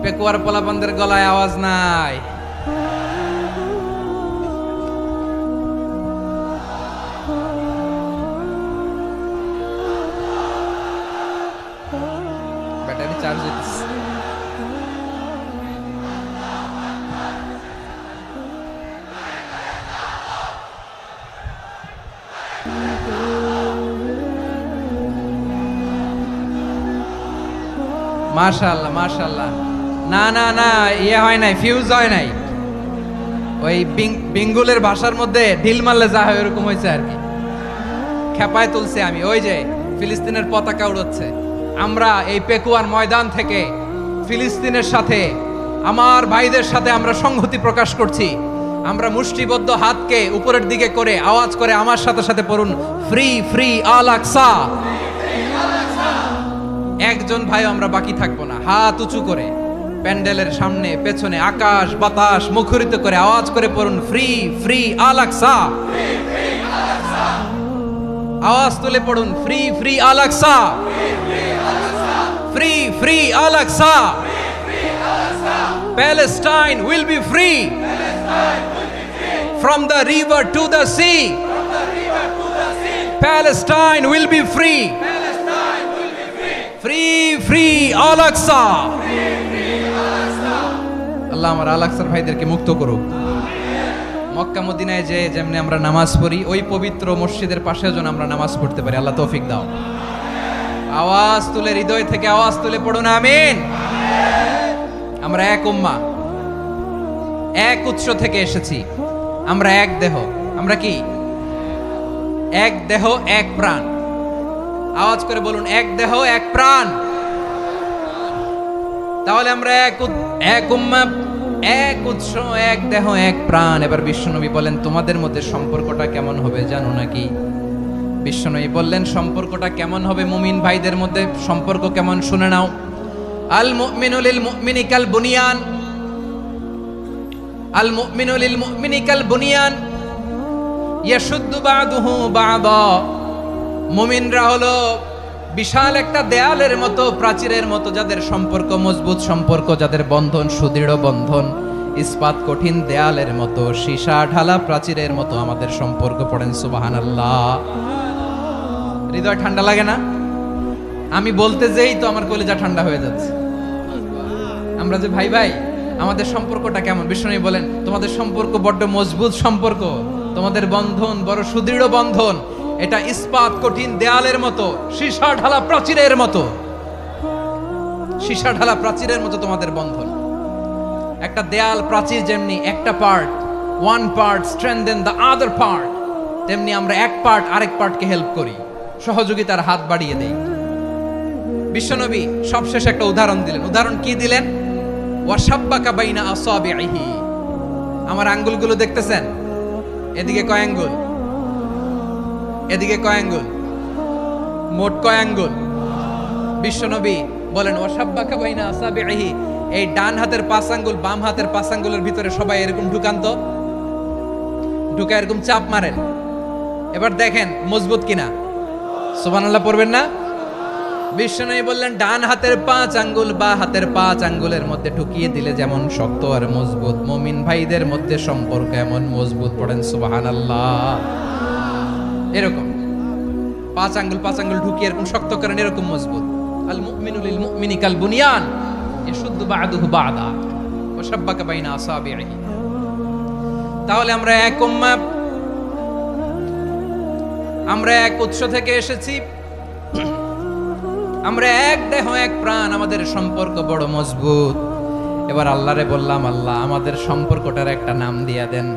পেকুয়ার পোলাপানদের গলায় আওয়াজ নাই। ব্যাটারি চার্জ হইতেছে। মাশাআল্লাহ মাশাআল্লাহ। না না না, ইয়ে হয় নাই, ফিউজ হয় নাই। ওই বেঙ্গলের ভাষার মধ্যে ঢিল মারলে যা হয় এরকম হয়েছে আর কি। খেপায় তুলছে আমি, ওই যে ফিলিস্তিনের পতাকা উড়াচ্ছে। আমরা এই পেকুয়ার ময়দান থেকে ফিলিস্তিনের সাথে, আমার ভাইদের সাথে আমরা সংহতি প্রকাশ করছি। আমরা মুষ্টিবদ্ধ হাতকে উপরের দিকে করে আওয়াজ করে আমার সাথে সাথে পড়ুন, ফ্রি ফ্রি আল আকসা। একজন ভাই আমরা বাকি থাকবো না, হাত উঁচু করে প্যান্ডেলের সামনে পেছনে আকাশ বাতাস মুখরিত করে আওয়াজ করে পড়ুন, ফ্রি ফ্রি আল আকসা। আওয়াজ তুলে পড়ুন, free free Al Aqsa, free free Al Aqsa. Palestine will be free from the river to the sea. Palestine will be free. Free free Al Aqsa. আল্লাহ আমার আল আকসার ভাইদেরকে মুক্ত করুক। মক্কা মদিনায় যে যেমনি আমরা নামাজ পড়ি, ওই পবিত্র মসজিদের পাশে যেন আমরা নামাজ পড়তে পারি। আল্লাহ তৌফিক দাও। আওয়াজ তুলে, হৃদয় থেকে আওয়াজ তুলে পড়ুন আমিন। আমরা এক উম্মাহ, এক উৎস থেকে এসেছি। আমরা এক দেহ। আমরা কি? এক দেহ এক প্রাণ। আওয়াজ করে বলুন, এক দেহ এক প্রাণ। তাহলে আমরা এক উম্মাহ, এক উৎস, এক দেহ এক প্রাণ। এবার বিশ্বনবী বলেন, তোমাদের মধ্যে সম্পর্কটা কেমন হবে জানো নাকি? বিশ্বনবী বললেন, সম্পর্কটা কেমন হবে মুমিন ভাইদের মধ্যে, সম্পর্ক কেমন শুনে নাও। আল মুমিনু লিল মুমিনি কাল বুনিয়ান, আল মুমিনু লিল মুমিনি কাল বুনিয়ান ইয়াশুদ্দু বা'দুহু বা'দা। মুমিনরা হলো বিশাল একটা দেয়ালের মতো, প্রাচীরের মতো, যাদের সম্পর্ক মজবুত সম্পর্ক, যাদের বন্ধন সুদৃঢ় বন্ধন, ইস্পাত কঠিন দেয়ালের মতো, সীসা ঢালা প্রাচীরের মতো আমাদের সম্পর্ক। পড়েন সুবহানাল্লাহ। হৃদয় ঠান্ডা লাগে না? আমি বলতে যেই তো আমার কলিজা ঠান্ডা হয়ে যাচ্ছে। আমরা যে ভাই ভাই, আমাদের সম্পর্কটা কেমন? বিষ্ণু বলেন, তোমাদের সম্পর্ক বড্ড মজবুত সম্পর্ক, তোমাদের বন্ধন বড় সুদৃঢ় বন্ধন। এটা ইস্পাত কঠিন দেয়ালের মতো, সীসা ঢালা প্রাচীরের মতো, সীসা ঢালা প্রাচীরের মতো তোমাদের বন্ধন। একটা দেয়াল প্রাচীর যেমনি একটা part, one part strengthen the other part, তেমনি আমরা এক পার্ট আরেক পার্টকে হেল্প করি, সহযোগিতার হাত বাড়িয়ে দেই। বিশ্বনবী সবশেষে একটা উদাহরণ দিলেন। উদাহরণ কি দিলেন? ওয়াশাব্বাকা বাইনা আসাবিহি। আমার আঙ্গুলগুলো দেখতেছেন? এদিকে কয় আঙ্গুল, এদিকে কয় আঙ্গুল, মোট কয় আঙ্গুল? বিশ্বনবী বলেন, ওয়াশাব্বাকা বাইনা আসাবিহি। এই ডান হাতের 5 আঙ্গুল বাম হাতের 5 আঙ্গুলের ভিতরে সবাই এরকম ঢুকান তো, ঢুকা এরকম চাপ মারেন। এবার দেখেন মজবুত কিনা। সুবহানাল্লাহ পড়বেন না? বিশ্বনবী বললেন, ডান হাতের 5 আঙ্গুল বা হাতের 5 আঙ্গুলের মধ্যে ঢুকিয়ে দিলে যেমন শক্ত আর মজবুত, মুমিন ভাইদের মধ্যে সম্পর্ক এমন মজবুত। পড়েন সুবহানাল্লাহ। এরকম 5 আঙ্গুল ঢুকিয়ে এরকম শক্ত করেন, এরকম মজবুত। আল মুমিনু লিল মুমিনি কাল বুনিয়ান ইয়াশুদ্দু বা'দুহু বা'দা ওয়া শাব্বাকা বাইনা আসাবিহি। তাহলে আমরা এক উম্মাহ, আমরা এক উৎস থেকে এসেছি, আমরা এক দেহ এক প্রাণ, আমাদের সম্পর্ক বড় মজবুত। এবার আল্লাহরে বললাম, আল্লাহ আমাদের সম্পর্কটার একটা নাম দিয়া দেন।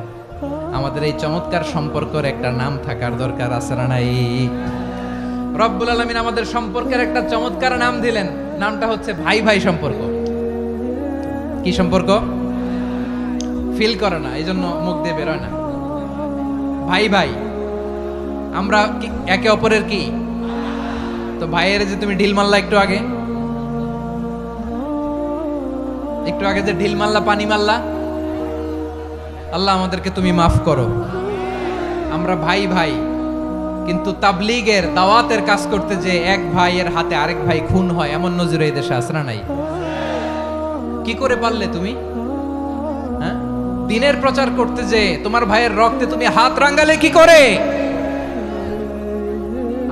আমাদের এই চমৎকার সম্পর্কের একটা নাম থাকার দরকার আছে না নাই? রব্বুল আলামিন আমাদের সম্পর্কের একটা চমৎকার নাম দিলেন। নামটা হচ্ছে ভাই ভাই সম্পর্ক। কি সম্পর্ক? ফিল করে না, এই জন্য মুখ দিয়ে বেরোয় না। ভাই ভাই, আমরা একে অপরের কি? তো ভাইয়ের যে তুমি ঢিল মারলা একটু আগে, যে ঢিল মারলা, পানি মারলা, আল্লাহ আমাদেরকে তুমি মাফ করো। আমরা ভাই ভাই, কিন্তু তাবলীগের দাওয়াতের কাজ করতে যে এক ভাইয়ের হাতে আরেক ভাই খুন হয়, এমন নজির এই দেশে আছে না নাই? কি করে পারলে তুমি? হ্যাঁ, দিনের প্রচার করতে যে তোমার ভাইয়ের রক্তে তুমি হাত রাঙ্গালে কি করে?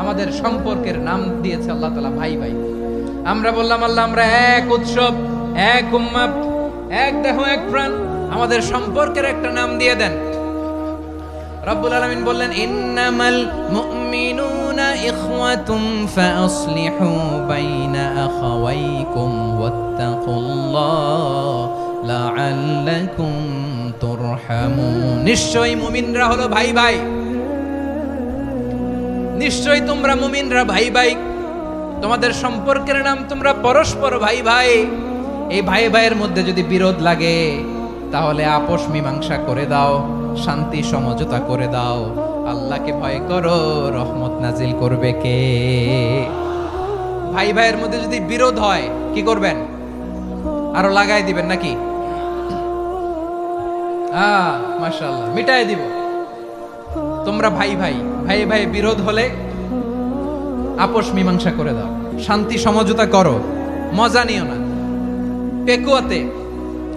আমাদের সম্পর্কের নাম দিয়েছে আল্লাহ তাআলা ভাই ভাই। আমরা বললাম, আল্লাহ আমরা এক উৎসব, এক উম্মাহ, এক দেহ এক প্রাণ, আমাদের সম্পর্কের একটা নাম দিয়ে দেন। রব্বুল আলামিন বললেন, ইন্নামাল মুমিনুনা ইখওয়াতুম ফাসলিহু বাইনা আখাওয়াইকুম ওয়াত্তাকুল্লাহ লাআল্লাকুম তুরহামুন। নিশ্চয়ই মুমিনরা হলো ভাই ভাই, নিশ্চয়ই তোমরা মুমিনরা ভাই ভাই, তোমাদের সম্পর্কের নাম তোমরা পরস্পর ভাই ভাই। এই ভাই ভাইয়ের মধ্যে যদি বিরোধ লাগে তাহলে আপোষ মীমাংসা করে দাও, শান্তি সমঝোতা করে দাও। আল্লাহকে ভয় করো, রহমত নাজিল করবে কে? ভাই ভাইয়ের মধ্যে যদি বিরোধ হয় কি করবেন? আরো লাগাই দিবেন নাকি? মাশাআল্লাহ, মিটাই দিব। তোমরা ভাই ভাই, ভাই ভাই বিরোধ হলে আপোষ মীমাংসা করে দাও, শান্তি সমঝোতা করো, মজা নিও না। পেকুয়াতে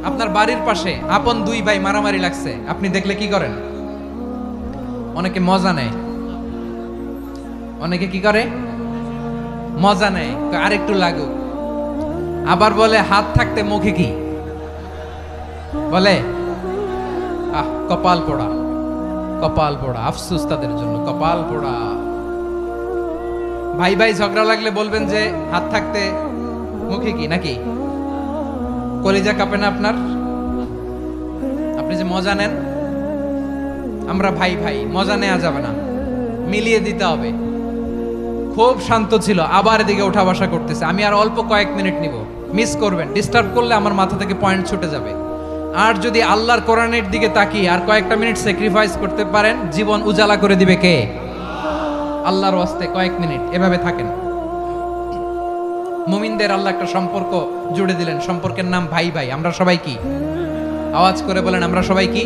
আপনার বাড়ির পাশে আপন দুই ভাই মারামারি লাগছে, আপনি দেখলে কি করেন? অনেকে মজা নেয়, অনেকে কি করে? মজা নেয়, আরেকটু লাগুক। আবার বলে হাত থাকতে মুখে কি বলে? কপাল পোড়া, কপাল পোড়া। আফসোস তাদের জন্য, কপাল পোড়া। ভাই ভাই ঝগড়া লাগলে বলবেন যে হাত থাকতে মুখে কি, নাকি? কলিজা কাঁপে না আপনার? আপনি যে মজা নেন। আমরা ভাই ভাই, মজা নেওয়া যাবে না, মিলিয়ে দিতে হবে। খুব শান্ত ছিল, আবার এদিকে উঠা বসা করতেছে। আমি আর অল্প কয়েক মিনিট নিব, মিস করবেন। ডিস্টার্ব করলে আমার মাথা থেকে পয়েন্ট ছুটে যাবে। আর যদি আল্লাহর কোরআনের দিকে তাকিয়ে আর কয়েকটা মিনিট স্যাক্রিফাইস করতে পারেন, জীবন উজালা করে দিবে কে? আল্লাহর ওয়াস্তে কয়েক মিনিট এভাবে থাকেন। মুমিনদের আল্লাহ একটা সম্পর্ক জুড়ে দিলেন, সম্পর্কের নাম ভাই ভাই। আমরা সবাই কি? আওয়াজ করে বলেন, আমরা সবাই কি?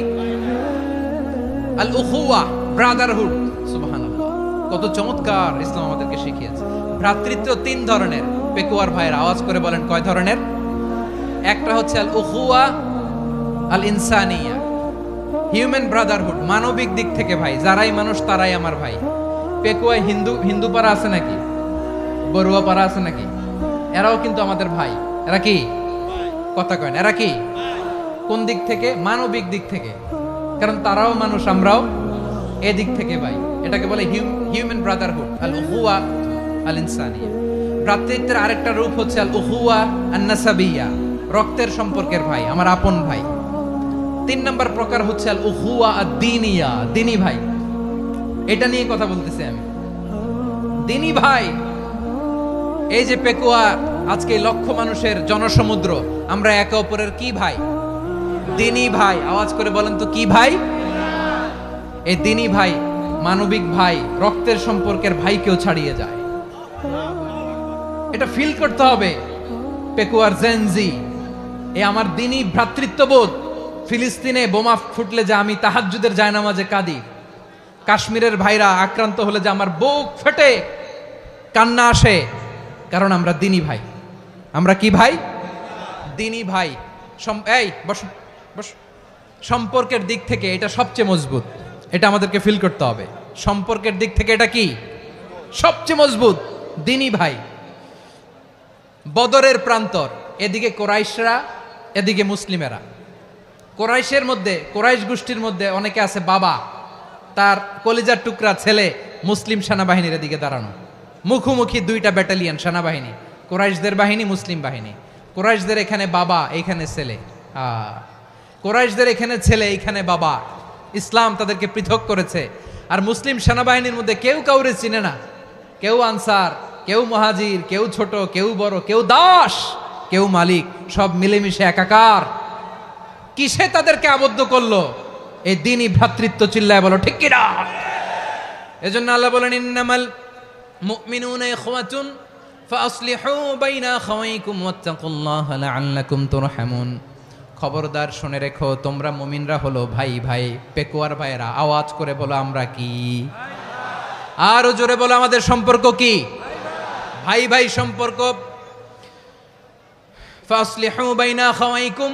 আল উখুয়া, ব্রাদারহুড। সুবহানাল্লাহ, কত চমৎকার ইসলাম আমাদেরকে শিখিয়েছে। ভ্রাতৃত্ব তিন ধরনের। পেকুয়ার ভাইয়ের আওয়াজ করে বলেন, কয় ধরনের? একটা হচ্ছে আল উখুয়া আল ইনসানিয়া, হিউম্যান ব্রাদারহুড, মানবিক দিক থেকে ভাই। যারাই মানুষ তারাই আমার ভাই। পেকুয়ায় হিন্দু পাড়া আছে নাকি? বড়ুয়া পাড়া আছে নাকি? এরাও কিন্তু আমাদের ভাই। এরা কি? কথা কয় না, এরা কি? কোন দিক থেকে? মানবিক দিক থেকে। কারণ তারাও মানুষ, আমরাও এদিক থেকে ভাই। এটাকে বলে হিউম্যান ব্রাদারহুড, আল উখুয়া আল ইনসানিয়া। ভ্রাতৃত্বের আরেকটা রূপ হচ্ছে আল উখুয়া আন নাসাবিয়া, রক্তের সম্পর্কের ভাই, আমার আপন ভাই। তিন নম্বর প্রকার হচ্ছে আল উখুয়া আদ-দীনিয়া, দিনী ভাই। এটা নিয়ে কথা বলতেছি আমি। দিনী ভাই, এই যে পেকুয়া, আজকে লক্ষ মানুষের জনসমুদ্র, আমরা একে অপরের কি ভাই? দিনী ভাই। আওয়াজ করে বলেন তো, কি ভাই? এই দিনী ভাই, মানবিক ভাই, রক্তের সম্পর্কের ভাইকেও ছাড়িয়ে যায়। এটা ফিল করতে হবে। পেকুয়ার জেনজি, এই আমার দিনী ভ্রাতৃত্ববোধ। ফিলিস্তিনে বোমা ফুটলে যে আমি তাহাজ্জুদের জায়নামাজে কাঁদি, কাশ্মীরের ভাইরা আক্রান্ত হলে যে আমার বুক ফেটে কান্না আসে, কারণ আমরা দিনী ভাই। আমরা কি ভাই? দিনী ভাই। এই বসো বসো। সম্পর্কের দিক থেকে এটা সবচেয়ে মজবুত। এটা আমাদেরকে ফিল করতে হবে। সম্পর্কের দিক থেকে এটা কি? সবচেয়ে মজবুত, দিনী ভাই। বদরের প্রান্তর, এদিকে কোরাইশরা, এদিকে মুসলিমেরা। কোরাইশের মধ্যে, কোরাইশ গোষ্ঠীর মধ্যে অনেকে আছে বাবা, তার কলিজার টুকরা ছেলে মুসলিম সেনাবাহিনীর এদিকে দাঁড়ানো। মুখোমুখি দুইটা ব্যাটালিয়ন সেনাবাহিনী, কোরাইশদের বাহিনী, মুসলিম বাহিনী। কোরাইশদের এখানে বাবা, এইখানে ছেলে। কোরাইশদের এখানে ছেলে, এইখানে বাবা। ইসলাম তাদেরকে পৃথক করেছে। আর মুসলিম সেনাবাহিনীর মধ্যে কেউ কাউরে চিনে না। কেউ আনসার, কেউ মুহাজির, কেউ ছোট, কেউ বড়, কেউ দাস, কেউ মালিক, সব মিলেমিশে একাকার। কিসে তাদেরকে আবদ্ধ করলো? এই দিনই ভ্রাতৃত্ব। চিল্লায় বলো ঠিক কিনা? এজন্য আল্লাহ বলেন, ইন্নামাল মুমিনুনা ইখওয়াতুন ফাসলিহু বাইনা আখাওয়াইকুম ওয়াত্তাকুল্লাহা লাআল্লাকুম তুরহামুন। খবরদার শুনে রেখো, তোমরা মুমিনরা হলো ভাই ভাই। পেকুয়ার ভাইরা আওয়াজ করে বলো, আমরা কি? আরো জোরে বলো, আমাদের সম্পর্ক কি? ভাই ভাই সম্পর্ক। ফাসলিহু বাইনা আখাওয়াইকুম,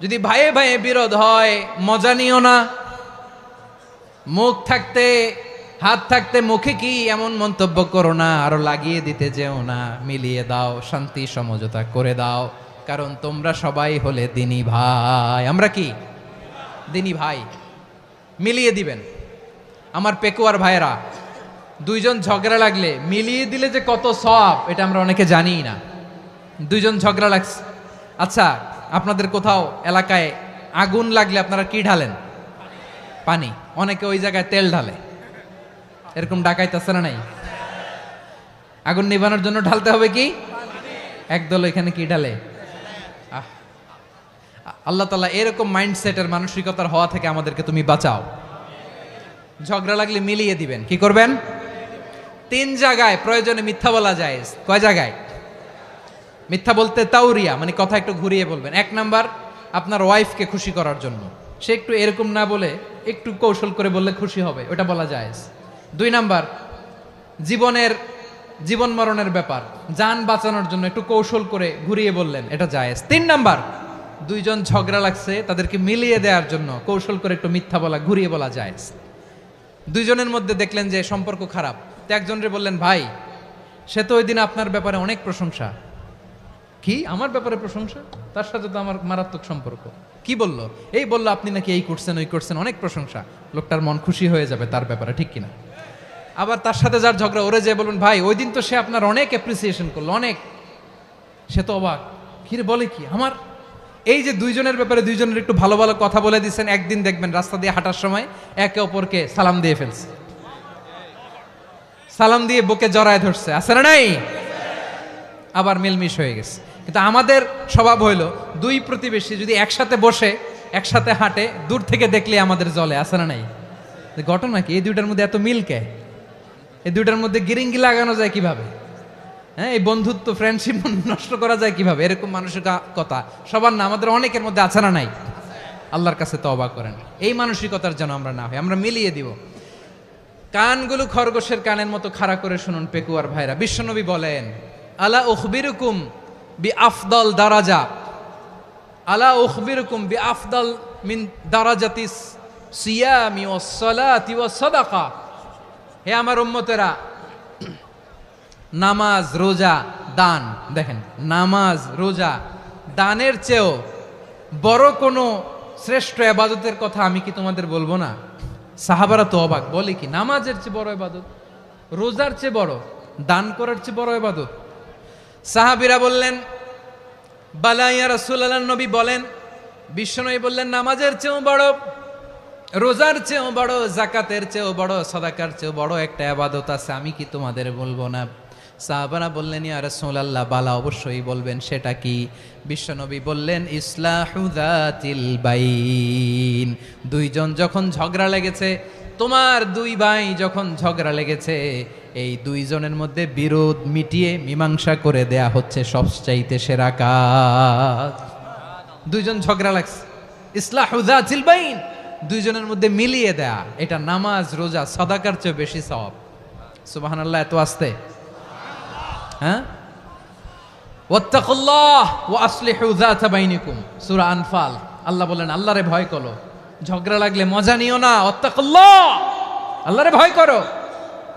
যদি ভাইয়ে ভাইয়ে বিরোধ হয় মজা নিও না। মুখ থাকতে, হাত থাকতে মুখে কি এমন মন্তব্য করো না, আরো লাগিয়ে দিতে যেও না। মিলিয়ে দাও, শান্তি সমঝোতা করে দাও, কারণ তোমরা সবাই হলে দিনী ভাই। আমরা কি? দিনী ভাই। মিলিয়ে দিবেন। আমার পেকুয়ার ভাইরা, দুইজন ঝগড়া লাগলে মিলিয়ে দিলে যে কত সওয়াব, এটা আমরা অনেকে জানি না। দুইজন ঝগড়া লাগছে। আচ্ছা, আপনাদের কোথাও এলাকায় আগুন লাগলে আপনারা কি ঢালেন? পানি। অনেকে ওই জায়গায় তেল ঢালে। এরকম ডাকাইতে আছে না নাই? আগুন নিভানোর জন্য ঢালতে হবে কি? একদল এখানে কি ঢালে? আল্লাহ তাআলা এরকম মাইন্ডসেটের মানসিকতার হওয়া থেকে আমাদেরকে তুমি বাঁচাও। ঝগড়া লাগলে মিলিয়ে দিবেন। কি করবেন? 3 জায়গায় প্রয়োজনে মিথ্যা বলা যায়। কয় জায়গায় মিথ্যা বলতে? তাওরিয়া, মানে কথা একটু ঘুরিয়ে বলবেন। 1 নাম্বার, আপনার ওয়াইফকে খুশি করার জন্য। সে একটু এরকম না বলে একটু কৌশল করে বললে খুশি হবে, ওটা বলা যায়। 2 নাম্বার, জীবন মরণের ব্যাপার, জান বাঁচানোর জন্য একটু কৌশল করে ঘুরিয়ে বললেন, এটা জায়েজ। 3 নাম্বার, দুইজন ঝগড়া লাগছে তাদেরকে মিলিয়ে দেওয়ার জন্য কৌশল করে একটু মিথ্যা বলা, ঘুরিয়ে বলা জায়েজ। দুইজনের মধ্যে দেখলেন যে সম্পর্ক খারাপ, তো একজনরে বললেন, ভাই সে তো ওই দিন আপনার ব্যাপারে অনেক প্রশংসা। কি আমার ব্যাপারে প্রশংসা? তার সাথে তো আমার মারাত্মক সম্পর্ক। কি বললো? এই বললো আপনি নাকি এই করছেন ওই করছেন, অনেক প্রশংসা। লোকটার মন খুশি হয়ে যাবে তার ব্যাপারে, ঠিক কিনা? আবার তার সাথে যার ঝগড়া, ওরে যে বলবেন, ভাই ওই দিন তো সে আপনার অনেক অ্যাপ্রিসিয়েশন করলো, অনেক। সে তো অবাক, কিরে বলে কি আমার? এই যে দুইজনের ব্যাপারে দুইজনের একটু ভালো ভালো কথা বলে দিচ্ছেন, একদিন দেখবেন রাস্তা দিয়ে হাঁটার সময় একে অপরকে সালাম দিয়ে ফেলছে, সালাম দিয়ে বুকে জড়ায় ধরছে, আছে না নাই? আবার মিলমিশ হয়ে গেছে। কিন্তু আমাদের স্বভাব হইলো, দুই প্রতিবেশী যদি একসাথে বসে একসাথে হাঁটে, দূর থেকে দেখলে আমাদের জলে, আছে না নাই? ঘটনা কি? এই দুইটার মধ্যে এত মিল কে? এই দুইটার মধ্যে গিরিঙ্গি লাগানো যায় কিভাবে? হ্যাঁ, এই বন্ধুত্ব ফ্রেন্ডশিপ নষ্ট করা যায় কিভাবে? এরকম মানসিকতা সবার না, আমাদের অনেকের মধ্যে আছে না নাই? আল্লাহর কাছে তওবা করেন, এই মানসিকতার যেন আমরা না হই, আমরা মিলিয়ে দিব। কানগুলো খরগোশের কানের মতো খাড়া করে শুনুন পেকুয়ার ভাইরা। বিশ্বনবী বলেন, আলা উখবিরুকুম বি আফদল দারাজা, আলা উখবিরুকুম বি আফদল মিন দারাজাতিস সিয়ামি ওয়াস সালাতি ওয়াস সাদাকা। হে আমার উম্মতেরা, নামাজ, রোজা, দান, দেখেন নামাজ, রোজা, দানের চেয়েও বড় কোনো শ্রেষ্ঠ ইবাদতের কথা আমি কি তোমাদের বলবো না? সাহাবারা তো অবাক, বলে কি নামাজের চেয়ে বড় ইবাদত, রোজার চেয়ে বড়, দান করার চেয়ে বড় ইবাদত? সাহাবীরা বললেন, বালা ইয়া রাসূলুল্লাহ, নবী বলেন। বিশ্বনবী বললেন, নামাজের চেয়েও বড়, রোজার চেয়েও বড়, যাকাতের চেয়েও বড়, সাদাকার চেয়েও বড় একটা ইবাদত আছে, আমি কি তোমাদের বলবো না? সাহাবারা বললেন, ইয়া রাসূলুল্লাহ, বালা, অবশ্যই বলবেন, সেটা কি? বিশ্বনবী বললেন, ইসলাহু যাতিল বাইন। দুইজন যখন ঝগড়া লেগেছে, তোমার দুই ভাই যখন ঝগড়া লেগেছে, এই দুইজনের মধ্যে বিরোধ মিটিয়ে মীমাংসা করে দেয়া হচ্ছে সবচাইতে সেরা কাজ। দুইজন ঝগড়া লাগছে, ইসলাহু যাতিল বাইন, দুইজনের মধ্যে মিলিয়ে দেয়া, এটা নামাজ, রোজা, সাদাকার চেয়ে বেশি সওয়াব। সুবহানাল্লাহ, এত আস্তে? হ্যাঁ, ওয়াত্তাকুল্লাহ ওয়া আসলিহু যাতা বাইনিকুম, সূরা আনফাল। আল্লাহ বলেন, আল্লাহরে ভয় করো, ঝগড়া লাগলে মজা নিও না, ওয়াত্তাকুল্লাহ, আল্লাহরে ভয় করো,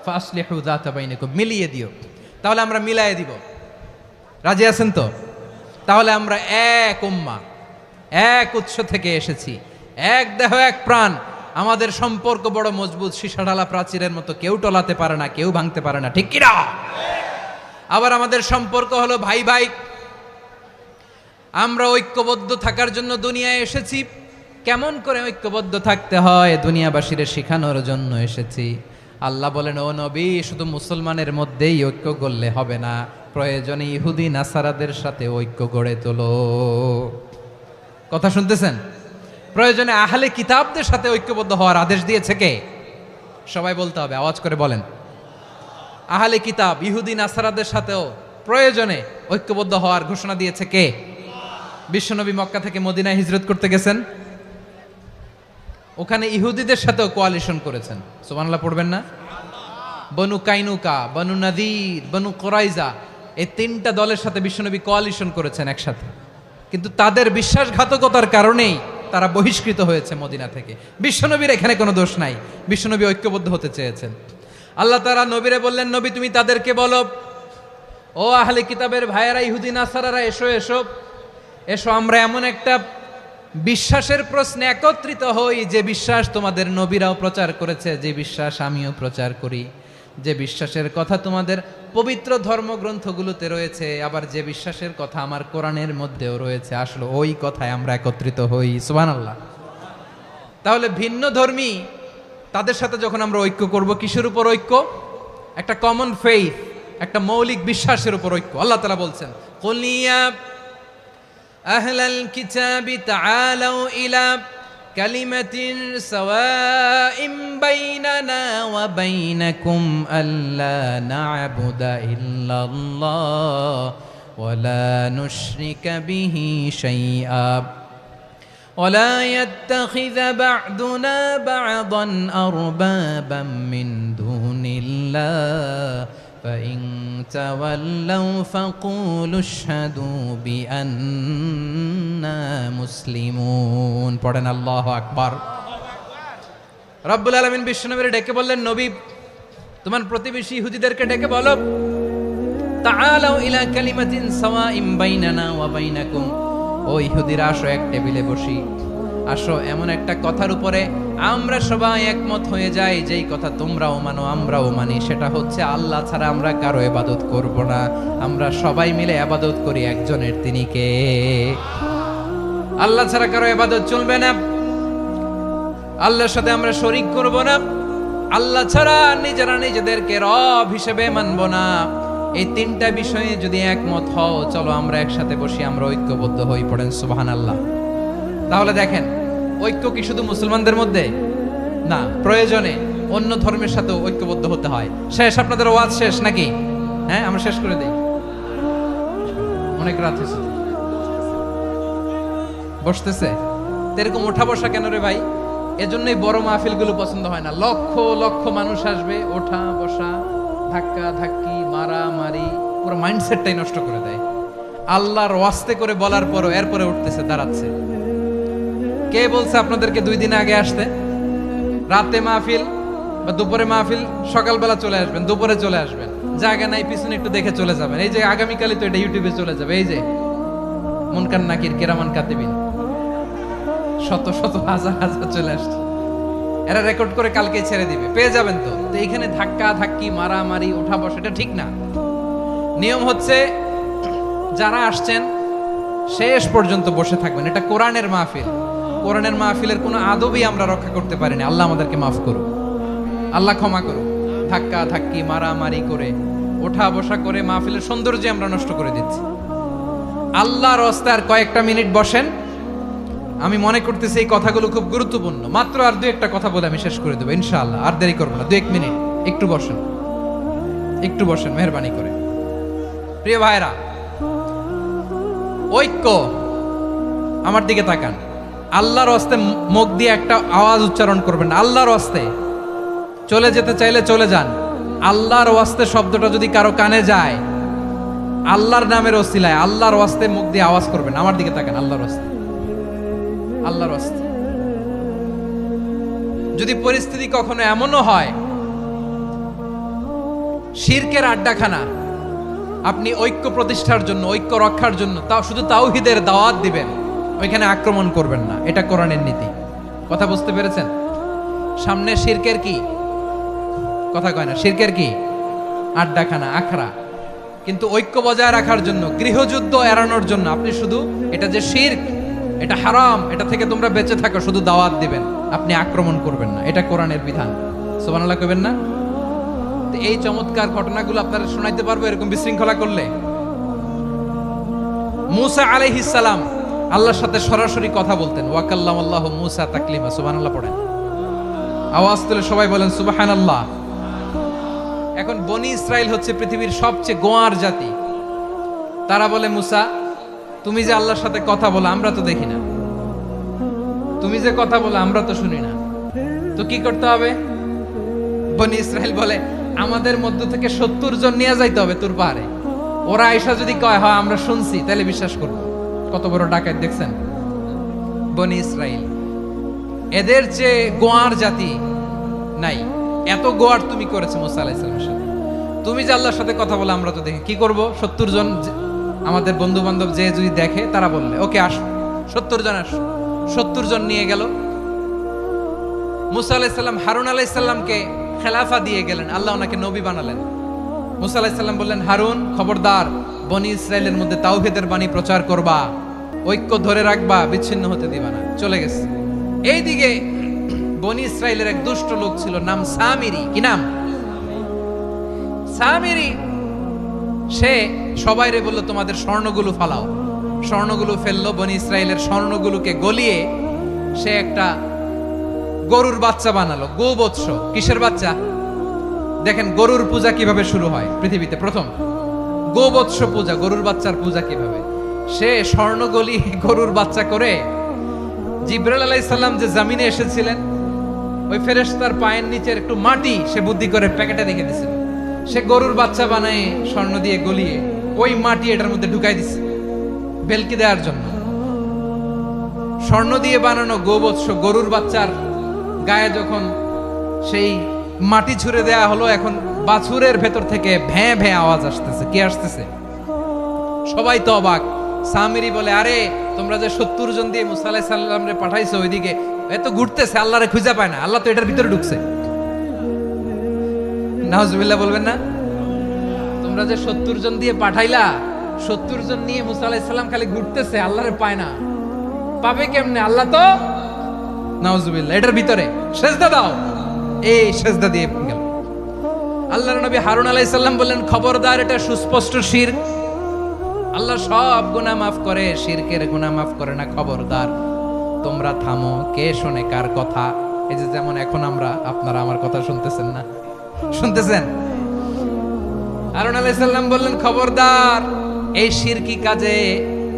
ফাসলিহু যাতা বাইনিকুম, মিলিয়ে দিও। তাহলে আমরা মিলায়ে দিব, রাজি আছেন তো? তাহলে আমরা এক উম্মাহ, এক উৎস থেকে এসেছি, এক দেহ এক প্রাণ, আমাদের সম্পর্ক বড় মজবুত, সীসাঢালা প্রাচীরের মতো, কেউ টলাতে পারে না, কেউ ভাঙতে পারে না, ঠিক কিনা? আবার আমাদের সম্পর্ক হলো ভাই ভাই, আমরা ঐক্যবদ্ধ থাকার জন্য দুনিয়ায় এসেছি। কেমন করে ঐক্যবদ্ধ থাকতে হয় দুনিয়াবাসীদের শেখানোর জন্য এসেছি। আল্লাহ বলেন, ও নবী, শুধু মুসলমানের মধ্যেই ঐক্য গড়লে হবে না, প্রয়োজনে ইহুদি নাসারাদের সাথে ঐক্য গড়ে তোলো। কথা শুনতেছেন? প্রয়োজনে আহলে কিতাবদের সাথে ঐক্যবদ্ধ হওয়ার আদেশ দিয়েছে কে? সবাই বলতে হবে, আওয়াজ করে বলেন। আহলে কিতাব, ইহুদি নাসারাদের সাথেও প্রয়োজনে ঐক্যবদ্ধ হওয়ার ঘোষণা দিয়েছে কে? বিশ্বনবী মক্কা থেকে মদিনায় হিজরত করতে গেছেন, ওখানে ইহুদিদের সাথেও কোয়ালিশন করেছেন। সুবহানাল্লাহ পড়বেন না? বনু কাইনুকা, বনু নাদির, বনু কুরাইজা, এই 3টা দলের সাথে বিশ্বনবী কোয়ালিশন করেছেন একসাথে। কিন্তু তাদের বিশ্বাসঘাতকতার কারণেই তারা বহিষ্কৃত হয়েছে মদিনা থেকে। বিশ্বনবীর এখানে কোনো দোষ নাই, বিশ্বনবী ঐক্যবদ্ধ হতে চেয়েছেন। আল্লাহ তাআলা নবীরে বললেন, নবী তুমি তাদেরকে বলো, ও আহলে কিতাবের ভাইয়েরা, ইহুদি নাসারারা, এসো এসো এসো, আমরা এমন একটা বিশ্বাসের প্রশ্নে একত্রিত হই যে বিশ্বাস তোমাদের নবীরাও প্রচার করেছে, যে বিশ্বাস আমিও প্রচার করি। যে বিশ্বাসের কথা তোমাদের পবিত্র ধর্মগ্রন্থগুলোতে রয়েছে, আবার যে বিশ্বাসের কথা আমার কোরআনের মধ্যেও রয়েছে, আসলে ওই কথায় আমরা একত্রিত হই। সুবহানাল্লাহ। তাহলে ভিন্ন ধর্মী তাদের সাথে যখন আমরা ঐক্য করব, কিসের উপর ঐক্য? একটা কমন ফেইথ, একটা মৌলিক বিশ্বাসের উপর ঐক্য। আল্লাহ তাআলা বলছেন, কুল ইয়া আহলাল কিতাবি তাআলাউ ইলা কালিমাতিন সাওয়াইন বাইনানা ওয়া বাইনাকুম আল্লা না'বুদা ইল্লাল্লাহ ওয়া লা নুশরিকা বিহি শাইআ ولا يتخذ بعضنا بعضا أربابا من دون الله فإن تولوا فقولوا اشهدوا بأننا مسلمون পড়েন আল্লাহু আকবার। রব্বুল আলামিন বিশ্বনবীকে ডেকে বললেন, নবী তোমার প্রতিবেশী ইহুদিদেরকে ডেকে বলো, তাআলাউ ইলা কালিমাতিন সাওয়াইন বাইনানা ওয়া বাইনাকুম, ও ইহুদিরা আসো, এক টেবিলে বসি, আসো এমন একটা কথার উপরে আমরা সবাই একমত হয়ে যাই, যেই কথা তোমরাও মানো আমরাও মানি, সেটা হচ্ছে আল্লাহ ছাড়া আমরা কারো ইবাদত করব না, আমরা সবাই মিলে ইবাদত করি একজনের, তিনি কে? আল্লাহ ছাড়া কারো ইবাদত চলবে না, আল্লাহর সাথে আমরা শরীক করব না, আল্লাহ ছাড়া নিজেরা নিজেদেরকে রব হিসেবে মানব না। এই তিনটা বিষয়ে যদি একমত হও, চলো আমরা একসাথে বসি, আমরা ঐক্যবদ্ধ হই। পড়েন সুবহানাল্লাহ। তাহলে দেখেন, ঐক্য কি শুধু মুসলমানদের মধ্যে না, প্রয়োজনে অন্য ধর্মের সাথে ঐক্যবদ্ধ হতে হয়। শেষ, আপনাদের ওয়াজ শেষ নাকি? হ্যাঁ, আমরা শেষ করে দেই, অনেক রাত হয়েছে। বসতেছে এরকম ওঠা বসা কেন রে ভাই? এজন্যই বড় মাহফিলগুলো পছন্দ হয় না। লক্ষ লক্ষ মানুষ আসবে, ওঠা বসা, ধাক্কা ধাক্কি, মারামারি, পুরো মাইন্ডসেটটাই নষ্ট করে দেয়। আল্লাহর ওয়াস্তে করে বলার পরও এরপরে উঠতেছে, দাঁড়াচ্ছে। কে বলছে আপনাদেরকে 2 দিন আগে আসতে? রাতে মাহফিল বা দুপুরে মাহফিল, সকালবেলা চলে আসবেন, দুপুরে চলে আসবেন, জায়গা নাই পিছনে একটু দেখে চলে যাবেন। এই যে আগামীকালই তো এটা ইউটিউবে চলে যাবে, এই যে মুনকার নাকির কিরামান কাতিবিন, শত শত হাজার হাজার চলে আসছে, এরা রেকর্ড করে কালকে ছেড়ে দিবে, পেয়ে যাবেন। তো এইখানে ধাক্কা ধাক্কি, মারামারি, ওঠা বসা, এটা ঠিক না। নিয়ম হচ্ছে যারা আসছেন শেষ পর্যন্ত বসে থাকবেন। এটা কোরআনের মাহফিল, কোরআনের মাহফিলের কোনো আদবই আমরা রক্ষা করতে পারিনি। আল্লাহ আমাদেরকে মাফ করুক, আল্লাহ ক্ষমা করুক। ধাক্কা ধাক্কি, মারামারি করে, ওঠা বসা করে মাহফিলের সৌন্দর্য আমরা নষ্ট করে দিচ্ছি। আল্লাহর রাস্তায় আর কয়েকটা মিনিট বসেন। আমি মনে করতেছি এই কথাগুলো খুব গুরুত্বপূর্ণ। মাত্র আর 2-1টা কথা বলে আমি শেষ করে দেবো ইনশাআল্লাহ, আর দেরি করবো না। 2-1 মিনিট একটু বসেন, একটু বসেন মেহরবানি করে। প্রিয় ভাইরা, ঐক্য, আমার দিকে তাকান। আল্লাহর রাস্তে মুখ দিয়ে একটা আওয়াজ উচ্চারণ করবেন, আল্লাহর রাস্তে। চলে যেতে চাইলে চলে যান। আল্লাহর ওয়াস্তে শব্দটা যদি কারো কানে যায়, আল্লাহর নামের ওসিলায় আল্লাহর ওয়াস্তে মুখ দিয়ে আওয়াজ করবেন। আমার দিকে তাকান, আল্লাহর ওয়াস্তে, আল্লাহর ওয়াস্তে। যদি পরিস্থিতি কখনো এমনও হয় শিরকের আড্ডাখানা, আপনি ঐক্য প্রতিষ্ঠার জন্য, ঐক্য রক্ষার জন্য শুধু তাওহীদের দাওয়াত দিবেন, ওইখানে আক্রমণ করবেন না। এটা কোরআনের নীতি। কথা বুঝতে পেরেছেন? সামনে শিরকের কি কথা কয় না, শিরকের কি আড্ডাখানা, আখড়া। কিন্তু ঐক্য বজায় রাখার জন্য, গৃহযুদ্ধ এড়ানোর জন্য আপনি শুধু এটা যে শিরক, এটা হারাম, এটা থেকে তোমরা বেঁচে থাকো, শুধু দাওয়াত দিবেন, আপনি আক্রমণ করবেন না। এটা কোরআনের বিধান। সুবহানাল্লাহ কইবেন না? তো এই চমৎকার ঘটনাগুলো আপনারা শোনাইতে পারবো এরকম বিশৃঙ্খলা করলে। মূসা আলাইহিস সালাম আল্লাহর সাথে সরাসরি কথা বলতেন। ওয়া কাল্লামাল্লাহু মূসা তাকলিমা। সুবহানাল্লাহ পড়েন, আওয়াজ তুলে সবাই বলেন সুবহানাল্লাহ। এখন বনি ইসরাইল হচ্ছে পৃথিবীর সবচেয়ে গোয়ার জাতি। তারা বলে, মূসা তুমি যে আল্লাহর সাথে কথা বলো আমরা তো দেখি না, তুমি যে কথা বলো আমরা তো শুনি না, তো কি করতে হবে? বনি ইসরাইল বলে, আমাদের মধ্য থেকে 70 জন নিয়ে যাইতে হবে তোর পাহাড়ে। ওরা আয়েশা যদি কয় হয় আমরা শুনছি, তাহলে বিশ্বাস করব। কত বড় ডাকাত দেখছেন বনি ইসরাইল। এদের চেয়ে গোয়ার জাতি নাই। এত গোয়ার তুমি করেছো মুসা আলাইহিস সালামের সাথে। তুমি যে আল্লাহর সাথে কথা বলে আমরা তো দেখি, কি করব? 70 জন আমাদের বন্ধু বান্ধব যে যদি দেখে, তারা বললে ওকে আসো, 70 জন আসো। 70 জন নিয়ে গেল। মুসা আলাইহিস সালাম হারুন আলাইহিস সালামকে খেলাফা দিয়ে গেলেন, আল্লাহ ওনাকে নবী বানালেন। মুসা আলাইহিস সালাম বললেন, হারুন খবরদার, বনি ইসরায়েলের মধ্যে তাওহীদের বাণী প্রচার করবা, ঐক্য ধরে রাখবা, বিচ্ছিন্ন হতে দিবা না। চলে গেছে। এইদিকে বনি ইসরায়েলের এক দুষ্ট লোক ছিল, নাম সামিরি। কি নাম? সামিরি। সে সবাইরে বলল, তোমাদের স্বর্ণগুলো ফালাও। স্বর্ণগুলো ফেললো, বনি ইসরায়েলের স্বর্ণগুলোকে গলিয়ে সে একটা গরুর বাচ্চা বানালো, গোবৎস। কিসের বাচ্চা? দেখেন গরুর পূজা কিভাবে শুরু হয় পৃথিবীতে প্রথম, গোবৎস পূজা, গরুর বাচ্চার পূজা কিভাবে। সে স্বর্ণ গলি গরুর বাচ্চা করে, জিবরাইল আলাইহিস সালাম যে জমিনে এসেছিলেন, ওই ফেরেশতার পায়ের নিচের একটু মাটি সে বুদ্ধি করে প্যাকেটে রেখে দিয়েছিল। সে গরুর বাচ্চা বানায় স্বর্ণ দিয়ে গলিয়ে ওই মাটি এটার মধ্যে ঢুকাই দিছে ভেলকি দেওয়ার জন্য। স্বর্ণ দিয়ে বানানো গোবৎস গরুর বাচ্চার গায়ে যখন সেই মাটি ছুঁড়ে দেয়া হলো, এখন বাছুরের ভেতর থেকে ভ্যাঁ ভ্যাঁ আওয়াজ আসতেছে। কি আসতেছে? সবাই তো অবাক। সামিরি বলে, আরে তোমরা যে 70 জন দিয়ে মুসা আলাইহিস সালাম রে পাঠাইছো, ওইদিকে এত ঘুরতেছে, আল্লাহরে খুঁজে পায় না, আল্লাহ তো এটার ভিতরে ঢুকছে। নাউজুবিল্লাহ বলবেন না? তোমরা যে 70 জন দিয়ে পাঠাইলা, 70 জন নিয়ে মুসা আলাইহিস সালাম খালি ঘুরতেছে, আল্লাহরে পায় না। পাবে কেমনে? আল্লাহ তো, নাউজুবিল্লাহ, এটার ভিতরে সেজদা দাও। এই সেজদা দিয়ে গেল। আল্লাহর নবী হারুন আলাইহিস সালাম বললেন, খবরদার, এটা সুস্পষ্ট শিরক। আল্লাহ সব গুনাহ মাফ করে, শিরকের গুনাহ মাফ করে না। খবরদার, তোমরা থামো। কে শোনে কার কথা? এই যে যেমন এখন আপনারা আমার কথা শুনতেছেন না? শুনতেছেন? হারুন আলাইহিস সালাম বললেন, খবরদার, এই শিরকি কাজে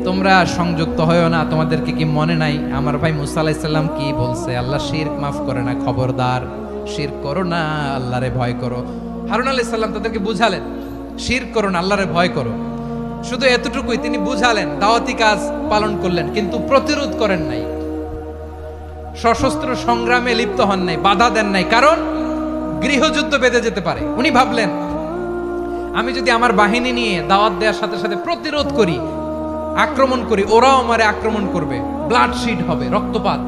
তোমরা সংযুক্ত হয়ো না। তোমাদেরকে কি মনে নাই আমার ভাই মুসা আলাইহিস সালাম কি বলছে? আল্লাহ শিরক মাফ করে না। খবরদার, শিরক করো না, আল্লাহরে ভয় করো। হারুন আলাইহিস সালাম তাদেরকে বুঝালেন, শিরক করো না, আল্লাহরে ভয় করো। শুধু এতটুকুই তিনি বুঝালেন, দাওয়াতি কাজ পালন করলেন, কিন্তু প্রতিরোধ করেন নাই, সশস্ত্র সংগ্রামে লিপ্ত হন নাই, বাধা দেন নাই। কারণ গৃহযুদ্ধ বেঁধে যেতে পারে। উনি ভাবলেন, আমি যদি আমার বাহিনী নিয়ে দাওয়াত দেওয়ার সাথে সাথে প্রতিরোধ করি, আক্রমণ করি, ওরাও আমারে আক্রমণ করবে, ব্লাডশিড হবে, রক্তপাত।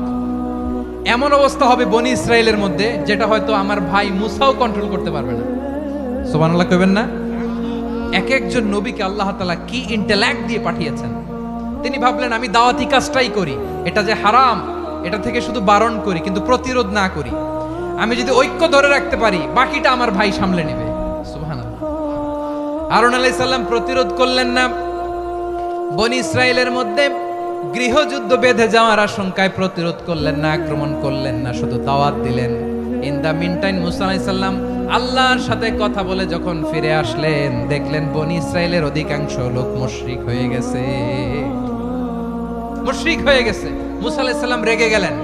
এমন অবস্থা হবে বনি ইসরায়েলের মধ্যে, যেটা হয়তো আমার ভাই মুসাও কন্ট্রোল করতে পারবে না। সুবহানাল্লাহ কইবেন না? এক একজন নবীকে আল্লাহ তাআলা কি ইন্টেলেক্ট দিয়ে পাঠিয়েছেন। তিনি ভাবলেন, আমি দাওয়াতি কাজটাই করি, এটা যে হারাম এটা থেকে শুধু বারণ করি, কিন্তু প্রতিরোধ না করি। আমি যদি ঐক্য ধরে রাখতে পারি, বাকিটা আমার ভাই সামলে নেবে। সুবহানাল্লাহ। হারুন আলাইহিস সালাম প্রতিরোধ করলেন না। বনি ইসরায়েলের মধ্যে গৃহযুদ্ধ বেঁধে যাওয়ার আশঙ্কায় প্রতিরোধ করলেন না, আক্রমণ করলেন না, শুধু দাওয়াত দিলেন। ইন দা মিনটাইম মুসা আলাইহিস সালাম আল্লাহর সাথে কথা বলে যখন ফিরে আসলেন, দেখলেন বনি ইসরায়েলের অধিকাংশ লোক মুশরিক হয়ে গেছে। মুশরিক হয়ে গেছে। মুসা আলাইহিস সালাম রেগে গেলেন।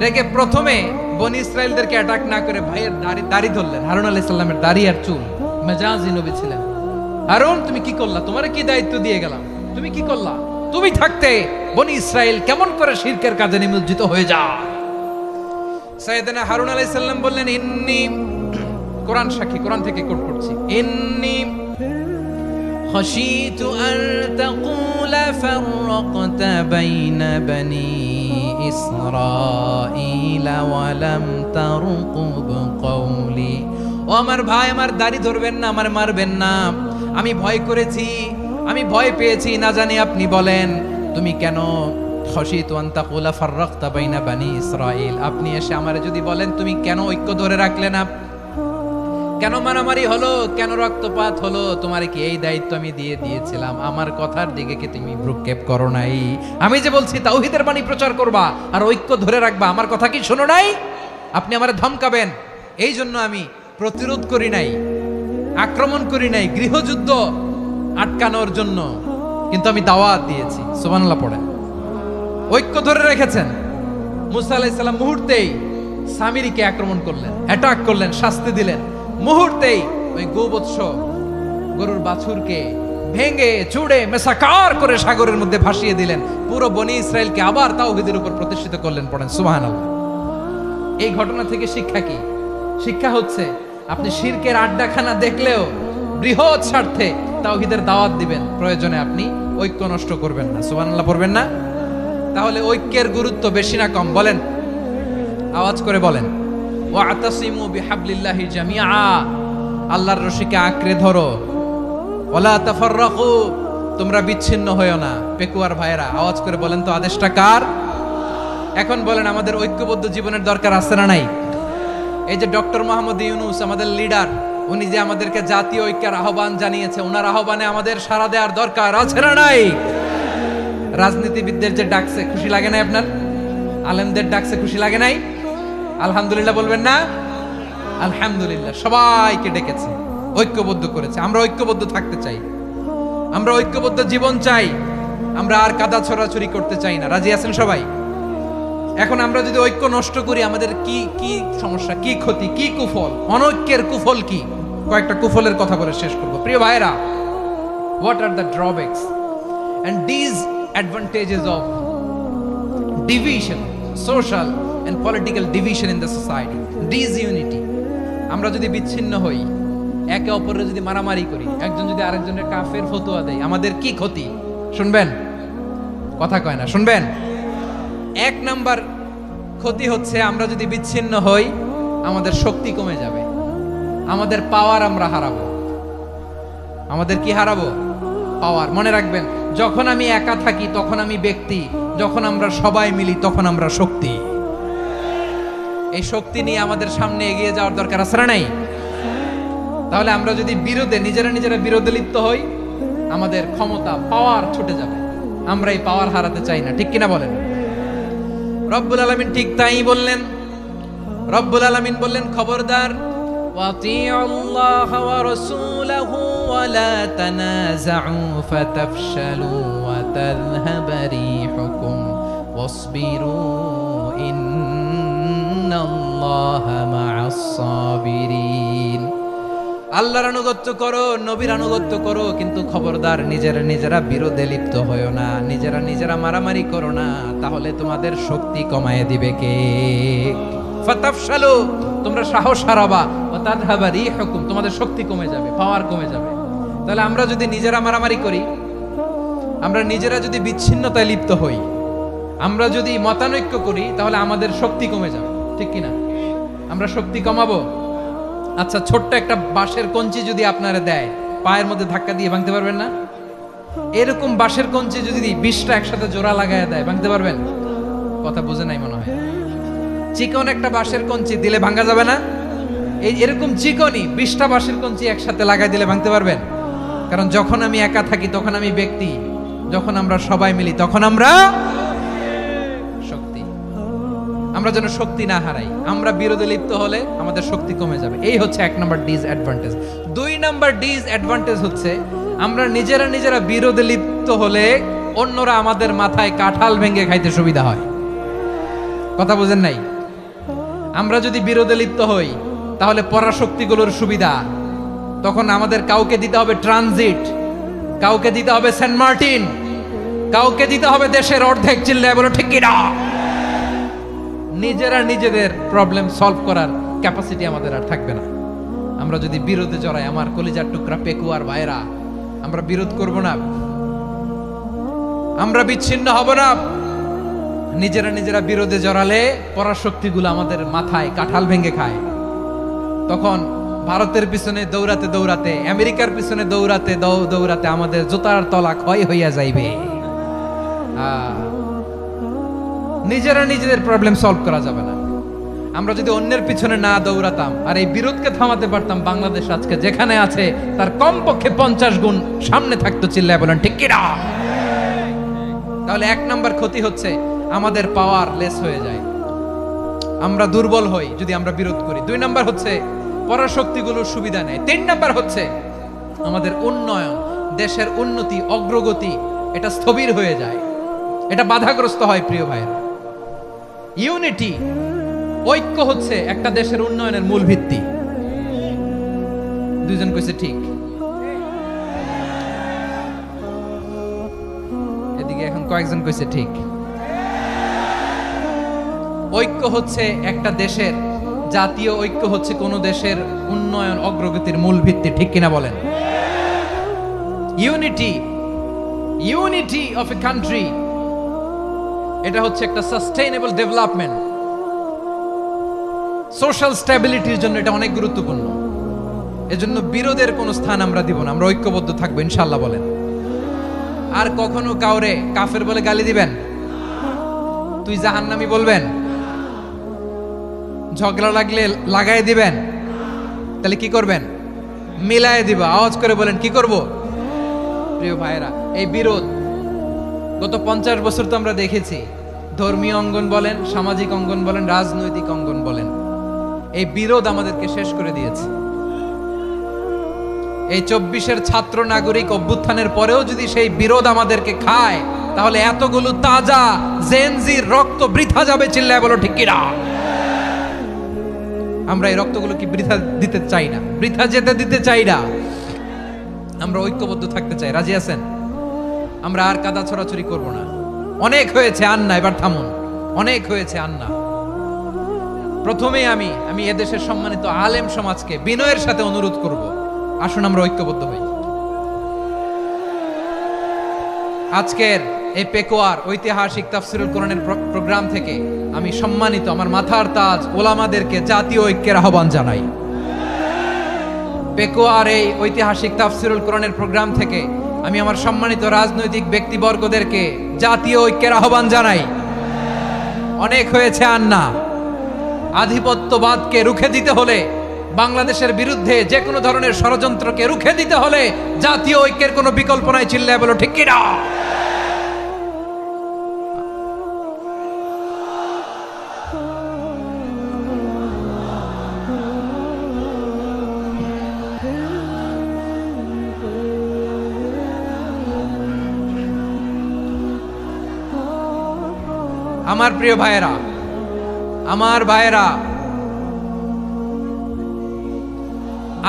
রেগে প্রথমে বনি ইসরায়েলদেরকে অ্যাটাক না করে ভাইয়ের দাড়ি ধরলেন। হারুন আলাইহিস সালামের দাড়ি আর চুল। মেজাজি নবী ছিলেন। হারুন, তুমি কি করলা? তোমারে কি দায়িত্ব দিয়ে গেলাম, তুমি কি করলা? তুমি থাকতে বনি ইসরায়েল কেমন করে শিরকের কাজে নিমজ্জিত হয়ে যায়? সাইয়েদনা হারুন আলাইহিস সালাম বললেন, ইন্নী, কোরআন সাক্ষী, কোরআন থেকে কোট করছি, ইন্নী খাশিতু আন তাকুলা ফাররাকতা বাইনা বনি ইসরাঈলা ওয়া লাম তারকুব কওলি। ও আমার ভাই, আমার দাড়ি ধরবেন না, আমার মারবেন না। আমি ভয় করেছি, আমি ভয় পেয়েছি, না জানি আপনি বলেন তুমি কেন খাশিতু আন তাকুলা ফাররাকতা বাইনা বনি ইসরাঈল। আপনি এসে আমারে যদি বলেন তুমি কেন ঐক্য ধরে রাখলে না, কেন মারামারি হলো, কেন রক্তপাত হলো, তোমার কি এই দায়িত্ব আমি দিয়ে দিয়েছিলাম? আমার কথার দিকে কি তুমি ভ্রুক্ষেপ করো নাই? আমি যে বলছি তাওহীদের বাণী প্রচার করবা আর ঐক্য ধরে রাখবা, আমার কথা কি শোনো নাই? আপনি আমারে ধমকাবেন, এই জন্য আমি প্রতিরোধ করি নাই, আক্রমণ করি নাই, গৃহযুদ্ধ আটকানোর জন্য কিন্তু আমি দাওয়াত দিয়েছি। সুবহানাল্লাহ পড়েন। ঐক্য ধরে রেখেছেন। মুসা আলাইহিস সালাম মুহূর্তেই সামিরিকে আক্রমণ করলেন, অ্যাটাক করলেন, শাস্তি দিলেন। মুহূর্তেই ওই গোবৎস গরুর বাছুরকে ভেঙে চুড়ে মেসাকার করে সাগরের মধ্যে ভাসিয়ে দিলেন। পুরো বনি ইসরায়েলকে আবার তাওহীদের উপর প্রতিষ্ঠিত করলেন। পড়েন সুবহানাল্লাহ। এই ঘটনা থেকে শিক্ষা কি? শিক্ষা হচ্ছে, আপনি শিরকের আড্ডাখানা দেখলেও বৃহৎ স্বার্থে তাওহীদের দাওয়াত দিবেন, প্রয়োজনে আপনি ঐক্য নষ্ট করবেন না। সুবহানাল্লাহ পড়বেন না? তাহলে ঐক্যের গুরুত্ব বেশি না কম? বলেন, আওয়াজ করে বলেন। ওয়াতাসিমু বিহাবলিল্লাহি জামিআ, আল্লাহর রশিকে আঁকড়ে ধরো। ওয়ালা তাফাররাকু, তোমরা বিচ্ছিন্ন হয়ো না। পেকুয়ার ভাইরা আওয়াজ করে বলেন তো আদেশটা কার? এখন বলেন আমাদের ঐক্যবদ্ধ জীবনের দরকার আছে না নাই? এই যে ডক্টর মোহাম্মদ ইউনূস আমাদের লিডার, উনি যে আমাদেরকে জাতীয় ঐক্যের আহ্বান জানিয়েছে, ওনার আহ্বানে আমাদের সাড়া দেওয়ার দরকার আছে না নাই? রাজনীতিবিদদের যে ডাকছে খুশি লাগে নাই আপনার? আলেমদের ডাকছে খুশি লাগে নাই? আলহামদুলিল্লাহ বলবেন না? আলহামদুলিল্লাহ, সবাইকে ডেকেছে, ঐক্যবদ্ধ করেছে। আমরা ঐক্যবদ্ধ থাকতে চাই, আমরা ঐক্যবদ্ধ জীবন চাই, আমরা আর কাদা ছড়াছড়ি করতে চাই না। রাজি আছেন সবাই? এখন আমরা যদি ঐক্য নষ্ট করি আমাদের কি কি সমস্যা, কি ক্ষতি, কি কুফল? অনৈক্যের কুফল কি? কয়েকটা কুফলের কথা বলে শেষ করব। প্রিয় ভাইরা, what are the drawbacks and disadvantages of division, social and political division in the society? Disunity, আমরা যদি বিচ্ছিন্ন হই, একে অপরের যদি মারামারি করি, একজন যদি আরেকজনের কাফের ফতোয়া দেয়, আমাদের কি ক্ষতি? শুনবেন? কথা কয় না, শুনবেন? এক নাম্বার ক্ষতি হচ্ছে আমরা যদি বিচ্ছিন্ন হই, আমাদের শক্তি কমে যাবে, আমাদের পাওয়ার আমরা হারাবো। আমাদের কি হারাবো? পাওয়ার। মনে রাখবেন, যখন আমি একা থাকি তখন আমি ব্যক্তি, যখন আমরা সবাই মিলি তখন আমরা শক্তি। এই শক্তি নিয়ে আমাদের সামনে এগিয়ে যাওয়ার দরকার আছে না নাই? তাহলে আমরা যদি নিজেরা বিরোধে লিপ্ত হই, আমাদের ক্ষমতা, পাওয়ার ছুটে যাবে। আমরা এই পাওয়ার হারাতে চাই না, ঠিক কিনা বলেন? রব্বুল আলামিন ঠিক তাই বললেন। রব্বুল আলামিন বললেন, খবরদার, ওয়াতিউল্লাহ ওয়া রাসূলাহু ওয়া লা তানাযাউ ফাতাফশালু ওয়া তাযহাবা রিহুকুম ওয়াসবিরু ইন্নাল্লাহা মা'আস সাবিরিন। আল্লাহর আনুগত্য করো, নবীর আনুগত্য করো, কিন্তু খবরদার নিজেরা বিরোধে লিপ্ত হয়ো না, নিজেরা মারামারি করো না, তাহলে তোমাদের শক্তি কমায় দিবে কে? ফাতাফশালু, তোমরা সাহস হারাবা, ওয়া তাযহাবা রিহুকুম, তোমাদের শক্তি কমে যাবে, পাওয়ার কমে যাবে। তাহলে আমরা যদি নিজেরা মারামারি করি, আমরা নিজেরা যদি বিচ্ছিন্নতায় লিপ্ত হই, আমরা যদি মতানৈক্য করি, তাহলে আমাদের শক্তি কমে যাবে, ঠিক কিনা? আমরা শক্তি কমাবো। আচ্ছা, ছোট্ট একটা বাঁশের কঞ্চি যদি আপনারা দেয়, পায়ের মধ্যে ধাক্কা দিয়ে ভাঙতে পারবেন না? এরকম বাঁশের কঞ্চি যদি 20টা একসাথে জোড়া লাগায় দেয়, ভাঙতে পারবেন? কথা বুঝে নাই মনে হয়। চিকন একটা বাঁশের কঞ্চি দিলে ভাঙা যাবে না? এরকম চিকনই 20টা বাঁশের কঞ্চি একসাথে লাগাই দিলে ভাঙতে পারবেন? কারণ যখন আমি একা থাকি তখন আমি ব্যক্তি, যখন আমরা সবাই মিলি তখন আমরা শক্তি। আমরা যেন শক্তি না হারাই। আমরা বিরোধে লিপ্ত হলে আমাদের শক্তি কমে যাবে। এই হচ্ছে 1 নাম্বার ডিসঅ্যাডভান্টেজ। 2 নাম্বার ডিসঅ্যাডভান্টেজ হচ্ছে আমরা নিজেরা বিরোধে লিপ্ত হলে অন্যরা আমাদের মাথায় কাঁঠাল ভেঙে খাইতে সুবিধা হয়। কথা বুঝেন নাই? আমরা যদি বিরোধে লিপ্ত হই তাহলে পরাশক্তিগুলোর সুবিধা, তখন আমাদের কাউকে দিতে হবে ট্রানজিট, কাউকে দিতে হবে সেন্ট মার্টিন, কাউকে দিতে হবে দেশের অর্ধেক। চিল্লায় বলো ঠিক কিনা? নিজেদের প্রবলেম সলভ করার ক্যাপাসিটি আমাদের আর থাকবে না। আমরা যদি বিরোধে জড়াই, আমার কলিজার টুকরা পেকুয়ার ভাইরা, আমরা বিরোধ করব না, আমরা বিচ্ছিন্ন হব না। নিজেরা বিরোধে জড়ালে পরাশক্তিগুলো আমাদের মাথায় কাঁঠাল ভেঙে খায়। তখন ভারতের পিছনে দৌড়াতে, আমেরিকার পিছনে দৌড়াতে আমাদের জুতার তলা ক্ষয় হইয়া যাইবে। নিজেদের প্রবলেম সলভ করা যাবে না। আমরা যদি অন্যের পিছনে না দৌড়াতাম আর এই বিরোধকে থামাতে পারতাম, বাংলাদেশ আজকে যেখানে আছে তার কমপক্ষে 50 গুণ সামনে থাকতো। চিল্লায় বলেন ঠিক কিনা? তাহলে 1 নাম্বার ক্ষতি হচ্ছে আমাদের পাওয়ার লেস হয়ে যায়, আমরা দুর্বল হই যদি আমরা বিরোধ করি। 2 নাম্বার হচ্ছে পরাশক্তিগুলোর সুবিধা নেয়। 3 নাম্বার হচ্ছে আমাদের উন্নয়ন, দেশের উন্নতি, অগ্রগতি, এটা স্থবির হয়ে যায়, এটা বাধাগ্রস্ত হয়। প্রিয় ভাইরা, ইউনিটি, ঐক্য হচ্ছে একটা দেশের উন্নয়নের মূল ভিত্তি। 2 জন কইছে ঠিক, এদিকে এখন কয়েকজন কইছে ঠিক। ঐক্য হচ্ছে একটা দেশের, জাতীয় ঐক্য হচ্ছে কোন দেশের উন্নয়ন, অগ্রগতির মূল ভিত্তি, ঠিক কিনা বলেন? ইউনিটি অফ এ কান্ট্রি, এটা হচ্ছে একটা সাস্টেইনেবল ডেভেলপমেন্ট। সোশ্যাল স্ট্যাবিলিটির জন্য এটা অনেক গুরুত্বপূর্ণ। এজন্য বিরোধের কোনো স্থান আমরা দিব না, আমরা ঐক্যবদ্ধ থাকবো ইনশাআল্লাহ বলেন। আর কখনো কাউরে কাফের বলে গালি দিবেন, তুই জাহান্নামী বলবেন, ঝগড়া লাগলে লাগাই দিবেন, তাহলে কি করবেন? মিলায় দিব। আওয়াজ করে বলেন কি করব? প্রিয় ভাইরা, এই বিরোধ গত 50 বছর তো আমরা দেখেছি, ধর্মীয় অঙ্গন বলেন, সামাজিক অঙ্গন বলেন, রাজনৈতিক অঙ্গন বলেন, এই বিরোধ আমাদেরকে শেষ করে দিয়েছে। এই 24-এর ছাত্র নাগরিক অভ্যুত্থানের পরেও যদি সেই বিরোধ আমাদেরকে খায়, তাহলে এতগুলো তাজা জেনজির রক্ত বৃথা যাবে। চিল্লায় বলো ঠিক কিনা? আমরা এই রক্তগুলো কি বৃথা দিতে চাই না, বৃথা যেতে দিতে চাই না। আমরা ঐক্যবদ্ধ থাকতে চাই। রাজি আছেন? আমরা আর কাদা ছড়াছড়ি করব না। অনেক হয়েছে, আর না, এবার থামুন। অনেক হয়েছে, আর না। প্রথমেই আমি এদেশের সম্মানিত আলেম সমাজকে বিনয়ের সাথে অনুরোধ করব, আসুন আমরা ঐক্যবদ্ধ হই। আজকের এই পেকুয়ার ঐতিহাসিক তাফসিরুল কোরআনের প্রোগ্রাম থেকে আমি সম্মানিত আমার মাথার তাজ ওলামাদেরকে জাতীয় ঐক্যের আহ্বান জানাই। পেকুয়ার এই ঐতিহাসিক তাফসিরুল কোরআনের প্রোগ্রাম থেকে আমি আমার সম্মানিত রাজনৈতিক ব্যক্তিবর্গদেরকে জাতীয় ঐক্যের আহ্বান জানাই। অনেক হয়েছে, আর না। আধিপত্যবাদকে রুখে দিতে হলে, বাংলাদেশের বিরুদ্ধে যে কোনো ধরনের ষড়যন্ত্রকে রুখে দিতে হলে জাতীয় ঐক্যের কোনো বিকল্প নাই। চিল্লায় বলো ঠিক কিনা? আমার প্রিয় ভাইয়েরা, আমার ভাইয়েরা,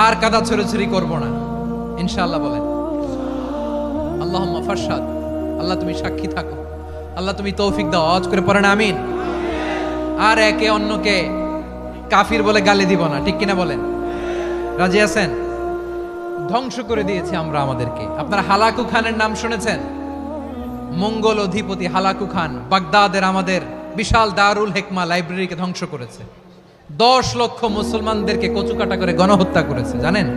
আর কাদা ছড়াছড়ি করব না ইনশাআল্লাহ বলেন। আল্লাহুম্মা ফারশাদ। আল্লাহ তুমি সাক্ষী থাকো, আল্লাহ তুমি তৌফিক দাও। আওয়াজ করে পড়েন আমিন। আর একে অন্যকে কাফির বলে গালি দিব না, ঠিক কিনা বলেন? রাজি আছেন? ধ্বংস করে দিয়েছে আমরা আমাদেরকে। আপনারা হালাকু খানের নাম শুনেছেন? মঙ্গল অধিপতি হালাকু খান বাগদাদের আমাদের বিশাল দারুল হিকমা লাইব্রেরিকে ধ্বংস করেছে। 10 লক্ষ মুসলমানদেরকে কচুকাটা করে গণহত্যা করেছে। জানেন,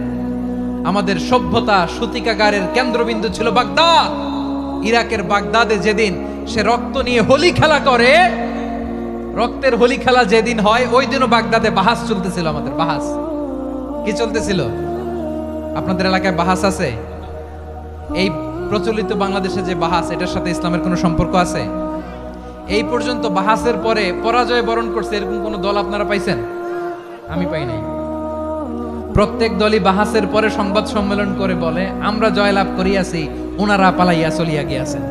আমাদের সভ্যতা সূতিকাগারের কেন্দ্রবিন্দু ছিল বাগদাদ। ইরাকের বাগদাদে যেদিন সে রক্ত নিয়ে হোলি খেলা করে, রক্তের হোলি খেলা যেদিন হয়, ওই দিনও বাগদাদে বাহাস চলতেছিল। আমাদের বাহাস কি চলতেছিল? আপনাদের এলাকায় বাহাস আছে? এই প্রচলিত বাংলাদেশে যে বাহাস, এটার সাথে ইসলামের কোনো সম্পর্ক আছে? এই পর্যন্ত বাহাসের পরে পরাজয় বরণ করছে এরকম কোন দল আপনারা পাইছেন? আমি পাই নাই। প্রত্যেক দলই বাহাসের পরে সংবাদ সম্মেলন করে বলে আমরা জয়লাভ করিয়াছি, ওনারা পালাইয়া চলিয়া গিয়াছেন।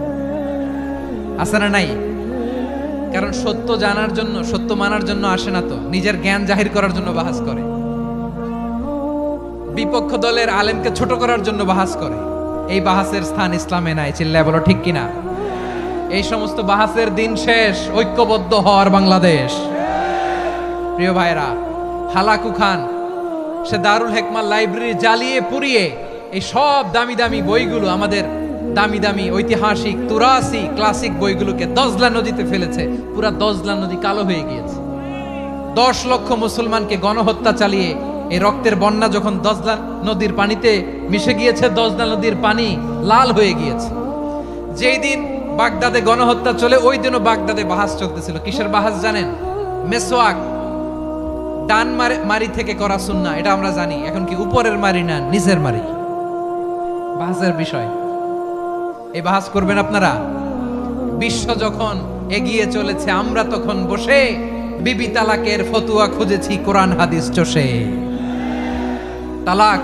আছে না নাই? কারণ সত্য জানার জন্য, সত্য মানার জন্য আসে না তো, নিজের জ্ঞান জাহির করার জন্য বাহাস করে। বিপক্ষ দলের আলেমকে ছোট করার জন্য বাহাস করে। এই বাহাসের স্থান ইসলামে নাই। চিল্লায় বলো ঠিক কিনা? এই সমস্ত বাহাসের দিন শেষ। ঐক্যবদ্ধ হওয়ার বাংলাদেশ। প্রিয় ভাইরা, হালাকু খান সে দারুল হিকমা লাইব্রেরি জ্বালিয়ে পুড়িয়ে এই সব দামি দামি বইগুলো, আমাদের দামি দামি ঐতিহাসিক তুরাসি ক্লাসিক বইগুলোকে দজলা নদীতে ফেলেছে। পুরা দজলা নদী কালো হয়ে গিয়েছে। 10 লক্ষ মুসলমানকে গণহত্যা চালিয়ে এই রক্তের বন্যা যখন দজলা নদীর পানিতে মিশে গিয়েছে, দজলা নদীর পানি লাল হয়ে গিয়েছে। যেই দিন বাগদাদে গণহত্যা চলে, ওই দিনও বাগদাদে বাহাস চলতেছিল। কিসের বাহাস জানেন? মেসওয়াক, ডান মারি থেকে করা সুন্নাহ, এটা আমরা জানি। এখন কি উপরের মারি না নিচের মারি? বাহাসের বিষয়। এই বাহাস করবেন আপনারা? বিশ্ব যখন এগিয়ে চলেছে, আমরা তখন বসে বিবি তালাকের ফতুয়া খুঁজেছি কোরআন হাদিস চষে। তালাক